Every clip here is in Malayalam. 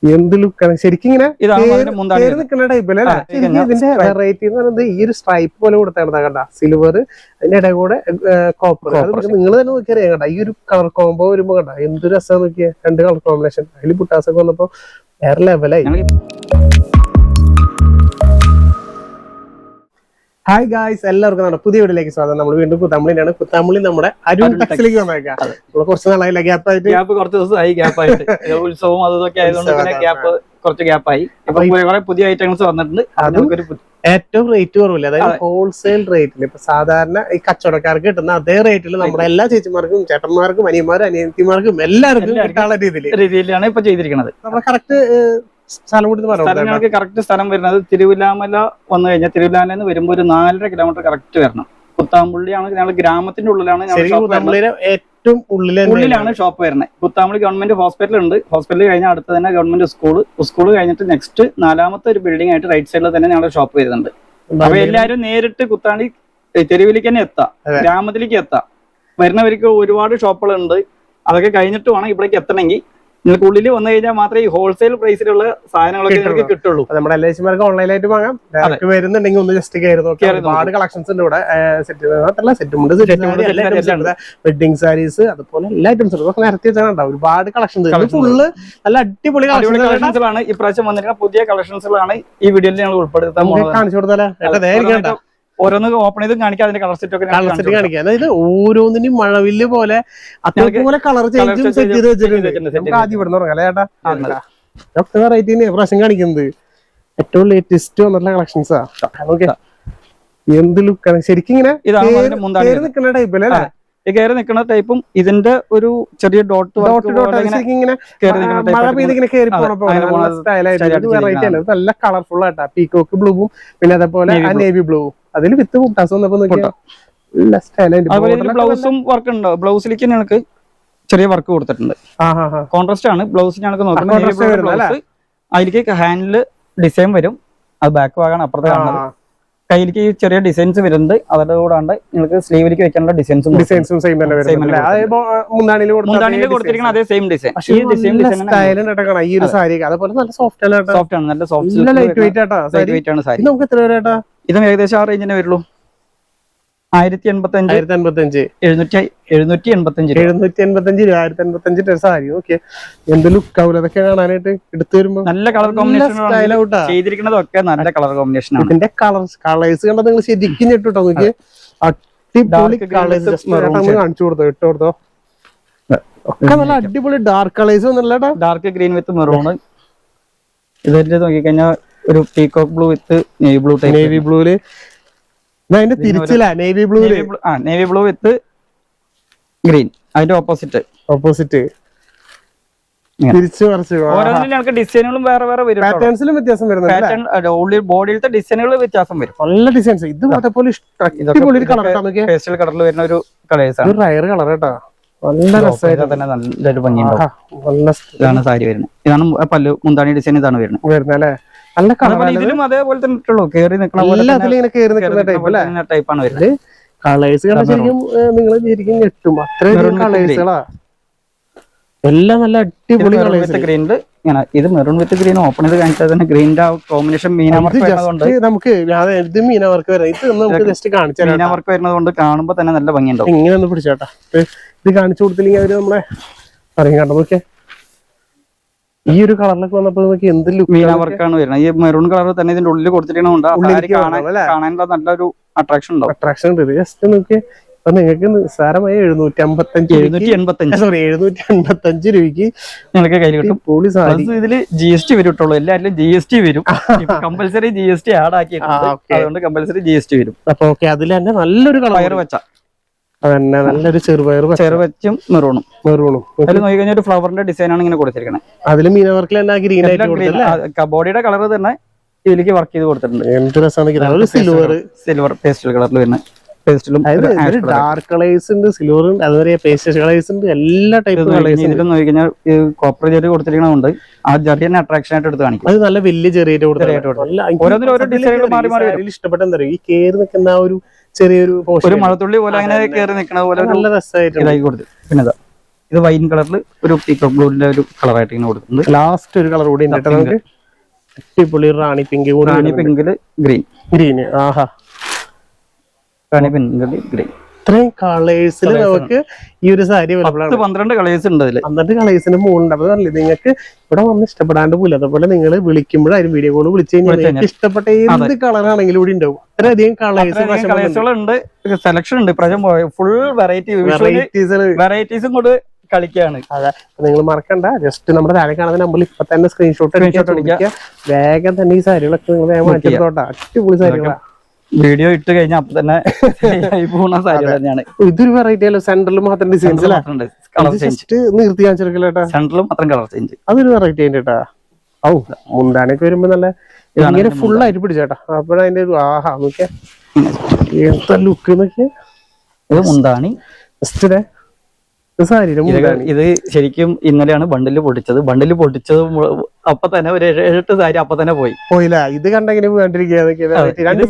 എന്ത് ലുക്കാണ് ശരിക്കും ഇങ്ങനെ നിൽക്കുന്ന ടൈപ്പില് ഇതിന്റെ വെറൈറ്റി എന്ന് പറയുന്നത് ഈ ഒരു സ്ട്രൈപ്പ് പോലെ കൊടുത്താണ് കണ്ട സിൽവർ അതിന്റെ ഇടയിൽ കൂടെ കോപ്പർ. നിങ്ങൾ തന്നെ നോക്കിയറിയാം കണ്ട ഈ ഒരു കളർ കോംബോ വരുമ്പോ കണ്ട എന്ത് രസം നോക്കിയാ രണ്ട് കളർ കോമ്പിനേഷൻ. അതിൽ പുട്ടാസൊക്കെ വന്നപ്പോ വേറെ ലെവലായി. ഹായ് ഗായ്സ്, എല്ലാവർക്കും നമ്മുടെ പുതിയ വീഡിയോയിലേക്ക് സ്വാഗതം. നമ്മൾ വീണ്ടും കുത്താമ്പളിയാണ്. കുത്താമ്പളി നമ്മുടെ അരുൺ ടെക്സിലേക്ക് വന്നേക്കാം. നമ്മൾ കുറച്ച് നാളായില്ല ഗ്യാപ്പ് കുറച്ച് ദിവസമായി ഗ്യാപ്പായിട്ട് ഉത്സവവും അതൊക്കെ ആയതുകൊണ്ട് കുറച്ച് ഗ്യാപ്പായി. പുതിയ ഐറ്റംസ് വന്നിട്ടുണ്ട്. ഏറ്റവും റേറ്റ് കുറവില്ല, അതായത് ഹോൾസെയിൽ റേറ്റിൽ ഇപ്പൊ സാധാരണ ഈ കച്ചവടക്കാർക്ക് കിട്ടുന്ന അതേ റേറ്റിൽ നമ്മുടെ എല്ലാ ചേച്ചിമാർക്കും ചേട്ടന്മാർക്കും അനിയന്മാരും അനിയത്തിമാർക്കും എല്ലാവർക്കും കിട്ടാനുള്ള രീതിയിലാണ് ഇപ്പൊ ചെയ്തിരിക്കുന്നത്. നമ്മുടെ കറക്റ്റ് സ്ഥലങ്ങൾക്ക് കറക്റ്റ് സ്ഥലം വരുന്നത് തിരുവില്ലാമല വന്നു കഴിഞ്ഞാൽ തിരുവില്ലാമല നിന്ന് വരുമ്പോൾ ഒരു 4.5 കിലോമീറ്റർ കറക്റ്റ് വരണം. കുത്താമ്പുള്ളിയാണ് ഞങ്ങൾ ഗ്രാമത്തിന്റെ ഉള്ളിലാണ് ഏറ്റവും ഉള്ളിലാണ് ഷോപ്പ് വരുന്നത്. കുത്താമ്പുള്ളി ഗവൺമെന്റ് ഹോസ്പിറ്റൽ ഉണ്ട്. ഹോസ്പിറ്റൽ കഴിഞ്ഞാൽ അടുത്ത് തന്നെ ഗവൺമെന്റ് സ്കൂൾ കഴിഞ്ഞിട്ട് നെക്സ്റ്റ് 4ാമത്തെ ഒരു ബിൽഡിംഗ് ആയിട്ട് റൈറ്റ് സൈഡിൽ തന്നെ ഞങ്ങളുടെ ഷോപ്പ് വരുന്നുണ്ട്. അപ്പൊ എല്ലാവരും നേരിട്ട് കുത്താണ്ടി തെരുവിലേക്ക് തന്നെ എത്താം, ഗ്രാമത്തിലേക്ക് എത്താം. വരുന്നവർക്ക് ഒരുപാട് ഷോപ്പുകളുണ്ട്. അതൊക്കെ കഴിഞ്ഞിട്ട് വേണം ഇവിടേക്ക് എത്തണമെങ്കിൽ. നിങ്ങൾക്ക് ഉള്ളിൽ വന്നു കഴിഞ്ഞാൽ മാത്രമേ ഈ ഹോൾസെയിൽ പ്രൈസിലുള്ള സാധനങ്ങളൊക്കെ നിങ്ങൾക്ക് കിട്ടുള്ളൂ. നമ്മുടെ എല്ലാവർക്കും ഓൺലൈനായിട്ട് വാങ്ങാം. വരുന്നുണ്ടെങ്കിൽ ഒന്ന് ജസ്റ്റ് കയറി നോക്കി. ഒരുപാട് കളക്ഷൻസ് ഉണ്ട് ഇവിടെ. വെഡിങ് സാരീസ് അതുപോലെ എല്ലാ ഐറ്റംസും നിരത്തി വെച്ചാൽ ഒരുപാട് കളക്ഷൻസ്. ഫുള്ള് നല്ല അടിപൊളി കളക്ഷൻസുകളാണ് ഇപ്രാവശ്യം വന്നിരിക്കുന്ന പുതിയ കളക്ഷൻസുകളാണ് ഈ വീഡിയോയിൽ ഞങ്ങൾ ഉൾപ്പെടുത്താൻ കാണിച്ചു കൊടുത്താലേ. ഓരോന്ന് ഓപ്പൺ ചെയ്ത് കാണിക്കാം. അതിന്റെ കളർ സെറ്റ് ഒക്കെ കാണിക്കാം. അതായത് ഓരോന്നിനും മഴവില്ല് പോലെ അതേപോലെ കളർ ചേഞ്ചും സെറ്റ് ചെയ്ത് വെച്ചിട്ടുണ്ട്. ആദ്യം ഇവിടെ തുടങ്ങാം ചേട്ടാ. വെറൈറ്റി പ്രാവശ്യം കാണിക്കുന്നത് ഏറ്റവും ലേറ്റസ്റ്റ് വന്നിട്ടുള്ള കളക്ഷൻസാ. എന്ത് ലുക്കാണ് ശരിക്കും ഇങ്ങനെ നിൽക്കുന്ന ടൈപ്പല്ലേ. കയറി നിൽക്കുന്ന ടൈപ്പും ഇതിന്റെ ഒരു ചെറിയ ഡോട്ട് മഴ പെയ്ത് ഇങ്ങനെ കയറി പോണ നല്ല കളർഫുൾ ആയിട്ടാ. പീക്കോക്ക് ബ്ലൂവും പിന്നെ അതേപോലെ നേവി ബ്ലൂവും അതിൽ വിത്ത് പുട്ടാസ് വന്നപ്പോ ബ്ലൗസും വർക്ക് ഉണ്ടോ. ബ്ലൗസിലേക്ക് ഞങ്ങൾക്ക് ചെറിയ വർക്ക് കൊടുത്തിട്ടുണ്ട്. കോൺട്രാസ്റ്റ് ആണ് ബ്ലൗസ് ഞങ്ങൾക്ക് നോക്കുന്നത്. അതിലേക്ക് ഹാൻഡില് ഡിസൈൻ വരും. അത് ബാക്ക് ഭാഗമാണ് അപ്പുറത്തെ കാണുന്നത്. കയ്യിലേക്ക് ചെറിയ ഡിസൈൻസ് വരുന്നുണ്ട്. അതോടെ കൂടാണ്ട് നിങ്ങൾക്ക് സ്ലീവിലേക്ക് വെക്കാനുള്ള ഡിസൈൻസും മുന്താണിയിൽ കൊടുത്തിരിക്കുന്ന അതേ സെയിം ഡിസൈൻ. സോഫ്റ്റ് ആണ്, നല്ല സോഫ്റ്റ് ലൈറ്റ് വെയിറ്റ് ആണ് സാരി. ഇതും ഏകദേശം ആ റേഞ്ചിനെ വരുള്ളൂ. 1085 785 സാരി. ഓക്കെ, എന്ത് ലുക്കാവൂല അതൊക്കെ കാണാനായിട്ട് എടുത്തു വരുമ്പോ. നല്ല കളർ കോമ്പിനേഷൻ ചെയ്തിരിക്കുന്നതൊക്കെ നല്ല കളർ കോമ്പിനേഷൻ ആണ്. ഇതിന്റെ കളേഴ്സ് കണ്ടാൽ നിങ്ങൾ ശരിക്കും ഞെട്ടോ. നോക്കി അടിപൊളി കളേഴ്സ് കാണിച്ചു കൊടുത്തോ, ഇട്ട് കൊടുത്തോ. ഒക്കെ നല്ല അടിപൊളി ഡാർക്ക് കളേഴ്സ് ഒന്നുമില്ല. ഡാർക്ക് ഗ്രീൻ വിത്ത് മെറൂണ്. ഇതിന്റെ നോക്കിക്കഴിഞ്ഞാൽ ഒരു പീകോക്ക് ബ്ലൂ വിത്ത് നേവി ബ്ലൂല് അതിന്റെ തിരിച്ചില്ല നേവി ബ്ലൂ വിത്ത് ഗ്രീൻ. അതിന്റെ ഓപ്പോസിറ്റ് തിരിച്ചു മറിച്ച് ഓരോന്നിനും ഡിസൈനുകളും വേറെ വേറെ വരും. പാറ്റേൺസിലും വ്യത്യാസം വരുന്നുണ്ട്. ബോഡിയിലത്തെ ഡിസൈനുകൾ വ്യത്യാസം വരും. നല്ല ഡിസൈൻസ്. ഇത് അതേപോലെ പേസ്റ്റൽ കളറിൽ വരുന്ന ഒരു കളേഴ്സ് ആണ്. റയർ കളർ കേട്ടോ. നല്ല രസമായിട്ട് തന്നെ നല്ലൊരു ഭംഗിയുണ്ടാവും. ഇതാണ് സാരി വരുന്നത്. ഇതാണ് പല്ലു മുന്താണി ഡിസൈൻ. ഇതാണ് വരുന്നത് അല്ലേ. നല്ല ഇതിലും അതേപോലെ തന്നെ ഇട്ടുള്ളൂ. കയറി നിൽക്കുന്ന ടൈപ്പാണ് വരുന്നത്. കളേഴ്സ് ശരിക്കും നിങ്ങൾ ശരിക്കും ഞെട്ടും. അത്രയും കളേഴ്സുകളാ എല്ലാം നല്ല അടിപൊളി കളേഴ്സ്. ഗ്രീനില് ഇങ്ങനെ ഇത് മെറൂൺ വിത്ത് ഗ്രീൻ ഓപ്പൺ ചെയ്ത് കാണിച്ചാൽ തന്നെ ഗ്രീനിന്റെ കോമ്പിനേഷൻ മീനാവർക്ക് നമുക്ക് ഇത് മീനാവർക്ക് വരുന്നത്. ഇത് നമുക്ക് ജസ്റ്റ് കാണിച്ചാൽ മീനാവർക്ക് വരുന്നത് കൊണ്ട് കാണുമ്പോ തന്നെ നല്ല ഭംഗിയുണ്ടാവും. ഇങ്ങനെ ഒന്ന് പിടിച്ചോട്ടാ. ഇത് കാണിച്ചു കൊടുത്തില്ലെങ്കിൽ അവര് നമ്മളെ പറയും കണ്ടോ. നോക്കിയാ ഈ ഒരു കളറിലൊക്കെ വന്നപ്പോ നോക്കി എന്ത് മീനാവർക്കാണ് വരുന്നത്. ഈ മെറൂൺ കളർ തന്നെ ഇതിന്റെ ഉള്ളിൽ കൊടുത്തിരിക്കണോണ്ട് കാണാനുള്ള നല്ലൊരു അട്രാക്ഷൻ ഉണ്ടാവും. അട്രാക്ഷൻ ഉണ്ട്. ജസ്റ്റ് നോക്കി അപ്പൊ നിങ്ങൾക്ക് നിസ്സാരമായ 785 രൂപയ്ക്ക് നിങ്ങൾക്ക് കയ്യിൽ കിട്ടും. ഇതില് GST വരും. എല്ലാവരും GST വരും. കമ്പൽസറി GST ആഡ് ആക്കിയിട്ടുണ്ട്. അതുകൊണ്ട് കമ്പൽസറി GST വരും. അപ്പൊ ഓക്കെ, അതിൽ തന്നെ നല്ലൊരു കളർ വെച്ച അതന്നെ നല്ലൊരു ചെറുവച്ചും മെറൂണും അതിൽ നോക്കി കഴിഞ്ഞാൽ ഒരു ഫ്ലവറിന്റെ ഡിസൈൻ ആണ് ഇങ്ങനെ കൊടുത്തിരിക്കുന്നത്. അതില് മീനവർക്കിൽ തന്നെ ഗ്രീൻ ആയിട്ട് ബോഡിയുടെ കളർ തന്നെ ഇതിലേക്ക് വർക്ക് ചെയ്ത് കൊടുത്തിട്ടുണ്ട്. എന്ത് രസമാണ്. സിൽവർ പേസ്റ്റൽ കളറിൽ വരുന്ന പേസ്റ്റിലും ഡാർക്ക് കളേഴ്സ് ഉണ്ട്, സിൽവർ ഉണ്ട്, അതുപോലെ പേസ്റ്റൽ കളേഴ്സ് ഉണ്ട്. എല്ലാ ടൈപ്പ് കളേഴ്സ് ഇതിലും നോക്കി കഴിഞ്ഞാൽ കോപ്പർ ജെറി കൊടുത്തിരിക്കണോണ്ട് ആ ജെറി തന്നെ അട്രാക്ഷൻ ആയിട്ട് എടുത്ത് കാണിക്കും. അത് നല്ല വലിയ ചെറിയ ഇഷ്ടപ്പെട്ട എന്താ പറയുക, ഈ കേറി നിൽക്കുന്ന ഒരു ചെറിയൊരു മഴത്തുള്ളി പോലെ അങ്ങനെ കയറി നിൽക്കുന്ന പോലെ നല്ല രസമായിട്ട് കൊടുത്തു. പിന്നെ ഇത് വൈൻ കളറിൽ ഒരു പീക്കോക്ക് ബ്ലൂവിന്റെ ഒരു കളറായിട്ട് ഇങ്ങനെ കൊടുക്കുന്നുണ്ട്. ലാസ്റ്റ് ഒരു കളർ കൂടി ഉണ്ട് നമുക്ക്. അടിപൊളി റാണി പിങ്ക്, റാണി പിങ്കില് ഗ്രീൻ. ഗ്രീന്. ആഹാ, റാണി പിങ്കില് ഗ്രീൻ. ഇത്രയും കളേഴ്സിൽ നമുക്ക് ഈ ഒരു സാരി 12 കളേഴ്സ് ഉണ്ട് അതില്. 12 കളേഴ്സിന് മുകളിൽ. അപ്പൊ നിങ്ങൾക്ക് ഇവിടെ വന്ന് ഇഷ്ടപ്പെടാണ്ട് പോലും. അതുപോലെ നിങ്ങൾ വിളിക്കുമ്പോഴായിരുന്നു വീഡിയോ കോൾ വിളിച്ചു കഴിഞ്ഞാൽ നിങ്ങൾക്ക് ഇഷ്ടപ്പെട്ട ഏത് കളറാണെങ്കിലും ഇവിടെ ഉണ്ടാവും. അത്രയധികം കളേഴ്സുകളുണ്ട്, സെലക്ഷൻ ഉണ്ട്. ഫുൾ വെറൈറ്റീസും കൊണ്ട് കളിക്കാണ്. അതെ, നിങ്ങൾ മറക്കണ്ട, ജസ്റ്റ് നമ്മുടെ താഴെ കാണുന്ന നമ്പറിൽ ഇപ്പൊ തന്നെ സ്ക്രീൻഷോട്ട് അടിക്കുക. വേഗം തന്നെ ഈ സാരികളൊക്കെ നിങ്ങൾ വേഗം മാറ്റിയെടുത്തോട്ടെ. അടിപൊളി സാരികളാണ്. വീഡിയോ ഇട്ട് കഴിഞ്ഞാൽ അപ്പൊ തന്നെ പോകുന്ന സാരികൾ തന്നെയാണ്. ഇതൊരു വെറൈറ്റി അല്ലോ, സെന്ററിൽ മാത്രം ഡിസൈൻസ് നിർത്തി കാണിച്ചെടുക്കലേട്ടാ. സെന്ററിൽ മാത്രം കളർ ചേഞ്ച്, അതൊരു വെറൈറ്റി അതിന്റെ കേട്ടാ. ഔ, മുന്താനൊക്കെ വരുമ്പോ നല്ല ഇങ്ങനെ ഫുൾ ആയിട്ട് പിടിച്ചേട്ടാ. അപ്പോഴതിന്റെ ഒരു ആഹാ നോക്കിയാ എന്താ ലുക്ക് നോക്കിയാ. ഇത് മുന്താണി. ഇത് ശരിക്കും ഇന്നലെയാണ് ബണ്ടില് പൊട്ടിച്ചത്. അപ്പൊ തന്നെ ഒരു 7-8 സാരി അപ്പൊ തന്നെ പോയില്ല. ഇത് കണ്ടെങ്ങനെ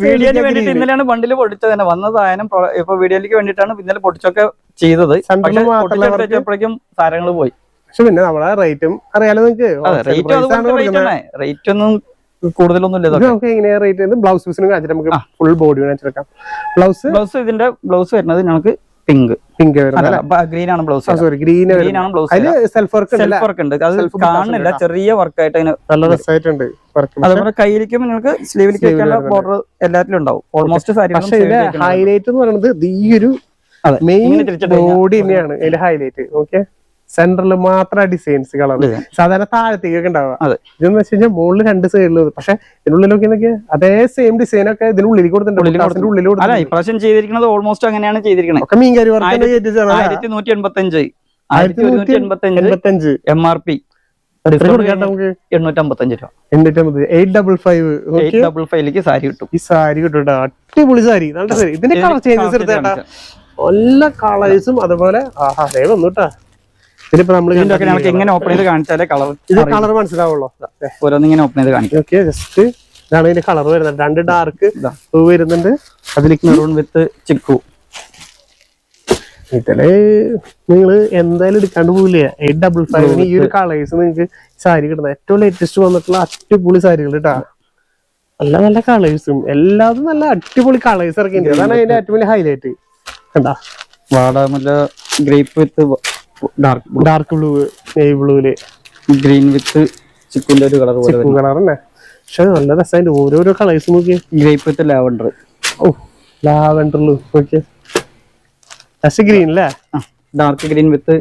വീഡിയോന് വേണ്ടിട്ട് ഇന്നലെയാണ് ബണ്ടില് പൊട്ടിച്ചത് തന്നെ. വന്ന സാധനം ഇപ്പൊ വീഡിയോയിലേക്ക് വേണ്ടിട്ടാണ് ഇന്നലെ പൊട്ടിച്ചൊക്കെ ചെയ്തത്. പൊട്ടിച്ചപ്പോഴേക്കും സാധനങ്ങൾ പോയി. പക്ഷെ പിന്നെ നമ്മളെ റേറ്റും അറിയാലോ നിങ്ങൾക്ക്. റേറ്റ് ഒന്നും കൂടുതലൊന്നും ഇല്ല. നമുക്ക് എങ്ങനെയാ റേറ്റ്? ബ്ലൗസ് പീസിനും കാണിച്ചിട്ട് നമുക്ക് ഫുൾ ബോഡി കാണിച്ചെടുക്കാം. ബ്ലൗസ് ഇതിന്റെ ബ്ലൗസ് വരുന്നത് ഞങ്ങൾക്ക് പിങ്ക് ഗ്രീൻ ആണ് ബ്ലൗസ്. ഗ്രീൻ ആണ് ബ്ലൗസ്. സെൽഫ് വർക്ക് ഉണ്ട്. അത് കാണുന്നില്ല, ചെറിയ വർക്കായിട്ട് അതിന് നല്ല രസമായിട്ടുണ്ട്. അതുപോലെ കയ്യിലേക്കും നിങ്ങൾക്ക് സ്ലീവിലേക്ക് വെക്കാനുള്ള ബോർഡർ എല്ലാത്തിലും ഉണ്ടാവും ഓൾമോസ്റ്റ് സാരി. പക്ഷെ ഹൈലൈറ്റ് എന്ന് പറയുന്നത് ഈ ഒരു മെയിൻ ബോഡി തന്നെയാണ് അതിന്റെ ഹൈലൈറ്റ്. ഓക്കെ, സെന്ററിൽ മാത്രം ഡിസൈൻസ് കളർ. സാധാരണ താഴത്തേക്കൊക്കെ ഉണ്ടാവുക. ഇതെന്ന് വെച്ച് കഴിഞ്ഞാൽ മുകളിൽ 2 സൈഡിലും. പക്ഷെ ഇതിനുള്ളിലൊക്കെ നോക്കിയാൽ അതേ സെയിം ഡിസൈൻ ഒക്കെ ഇതിനുള്ളിൽ കൊടുത്തിട്ടുണ്ട്. ഇപ്രാവശ്യം ചെയ്തിരിക്കുന്നത് ഓൾമോസ്റ്റ് അങ്ങനെയാണ് ചെയ്തിരിക്കുന്നത്. ഒക്കെ മീൻകറി 1185 MRP 855 രൂപ. 855 സാരി കിട്ടും. ഈ സാരി കിട്ടും. അടിപൊളി സാരി, നല്ല സാരി. ഇതിന്റെ കളർ ചേഞ്ചസ് എടുത്തേട്ടാ, എല്ലാ കളേഴ്സും. അതുപോലെ ആഹാ ദേ വന്നുട്ടാ. ഇതിപ്പോ നമ്മൾ എങ്ങനെ ഓപ്പൺ ചെയ്ത് കാണിച്ചാലേ കളർ മനസ്സിലാവുള്ളൂ. ഓരോന്നിങ്ങനെ ഓപ്പൺ ചെയ്ത് കാണിക്കും. ഓക്കെ, ജസ്റ്റ് ഇതാണ് ഇതിന്റെ കളർ വരുന്നത്. 2 ഡാർക്ക് വരുന്നുണ്ട്, അതിലേക്ക് മെറൂൺ വിത്ത് ചിക്കു. ഇതില് നിങ്ങൾ എന്തായാലും എടുക്കാണ്ട് പോവില്ലേ. 855 ഈ ഒരു കളേഴ്സ് നിങ്ങൾക്ക് സാരി കിട്ടുന്നത്. ഏറ്റവും ലേറ്റസ്റ്റ് വന്നിട്ടുള്ള അടിപൊളി സാരികൾ കേട്ടാ. നല്ല നല്ല കളേഴ്സും എല്ലാതും നല്ല അടിപൊളി കളേഴ്സ് ഇറക്കിയിട്ടുണ്ട്. അതാണ് അതിന്റെ ഏറ്റവും വലിയ ഹൈലൈറ്റ്. കണ്ടാ, വാടാമല്ല grape with dark blue, navy ബ്ലൂല്, ഗ്രീൻ വിത്ത് ചിക്കുന്റെ ഒരു കളർ പോലെ കളർ തന്നെ. പക്ഷെ നല്ല രസമായിട്ട് ഓരോരോ കളേഴ്സ് നോക്കിയേ. ഗ്രേപ്പ് വിത്ത് ലാവൻഡർ. ഓ, ലാവൻഡറിലും നോക്കിയേ. ഗ്രീൻ അല്ലേ? ഡാർക്ക് ഗ്രീൻ വിത്ത്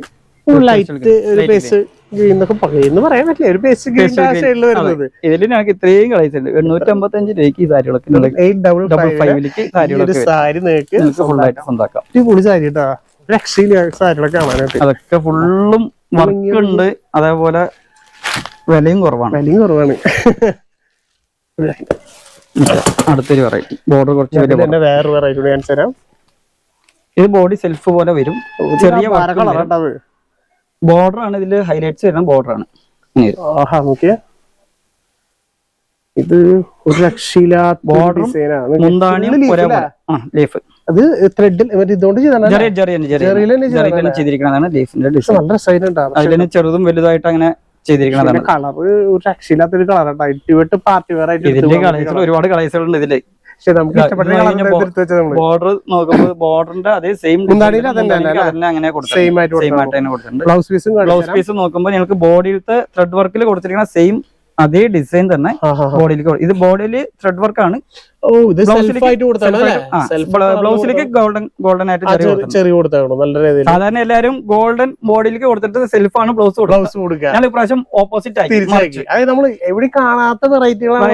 ലൈറ്റ് ഒരു പേസ് ഗ്രീൻ എന്നൊക്കെ പറയുന്നു പറയാൻ പറ്റില്ല. ഒരു പേസ് ഗ്രീൻ ഷെയ്ഡിൽ വരുന്നത്. ഇതിൽ ഞങ്ങൾക്ക് ഇത്രയും കളേഴ്സ് ഉണ്ട്. 855 രൂപയ്ക്ക് ഈ സാരികളൊക്കെ 855 സാരി നിങ്ങൾക്ക് ഫുള്ളായിട്ട് സ്വന്തമാക്കാം. അടിപൊളി സാരി കേട്ടാ, രക്ഷയില്ല സാരികളൊക്കെ കാണാനായിട്ട്. അതൊക്കെ ഫുള്ളും വർക്ക് ഉണ്ട്. അതേപോലെ വിലയും കുറവാണ്. അടുത്തൊരു വെറൈറ്റി ബോർഡർ കുറച്ച് വേറെ വെറൈറ്റി കാണിച്ചു തരാം. ഇത് ബോഡി സെൽഫ് പോലെ വരും. ചെറിയ ബോർഡർ ആണ് ഇതില് ഹൈലൈറ്റ്സ് വരുന്ന ബോർഡർ ആണ്. നോക്കിയ ഇത് ഒരു രക്ഷയില്ലാത്ത ബോർഡറും മുന്താണിയും ലീഫ്. അത് ത്രെഡിൽ ഇതുകൊണ്ട് ചെയ്തിരിക്കുന്നതാണ് ലീഫിന്റെ ഡിസൈൻ. നല്ല രസമായിട്ടുണ്ട്. അതിന് ചെറുതും വലുതായിട്ട് അങ്ങനെ ചെയ്തിരിക്കുന്നതാണ്. കളർ ഒരു രക്ഷയില്ലാത്തൊരു കളറാണ്. അടിപൊളി പാർട്ടി വെയർ ആയിട്ട് ഇതിന്റെ കളേഴ്സിൽ ഒരുപാട് കളേഴ്സുകൾ ഉണ്ട് ഇതില്. ബോർഡർ നോക്കുമ്പോൾ ബോർഡറിന്റെ അതേ സെയിം അങ്ങനെ കൊടുത്തിട്ടുണ്ട്. ബ്ലൗസ് പീസ് നോക്കുമ്പോൾ ഞങ്ങൾക്ക് ബോഡിയിലത്തെ ത്രെഡ് വർക്കിൽ കൊടുത്തിരിക്കുന്ന സെയിം അതേ ഡിസൈൻ തന്നെ ബോഡിയിൽ. ഇത് ബോഡിയിൽ ത്രെഡ് വർക്ക് ആണ്. ബ്ലൗസിലേക്ക് ഗോൾഡൻ ആയിട്ട് സാധാരണ എല്ലാരും ഗോൾഡൻ ബോഡിയിലേക്ക് കൊടുത്തിട്ട് സെൽഫാണ് ബ്ലൗസ് കൊടുക്കുക. ഞാൻ ഇപ്രാവശ്യം ഓപ്പോസിറ്റ് ആയി നമ്മൾ എവിടെ കാണാത്ത വെറൈറ്റികളാണ്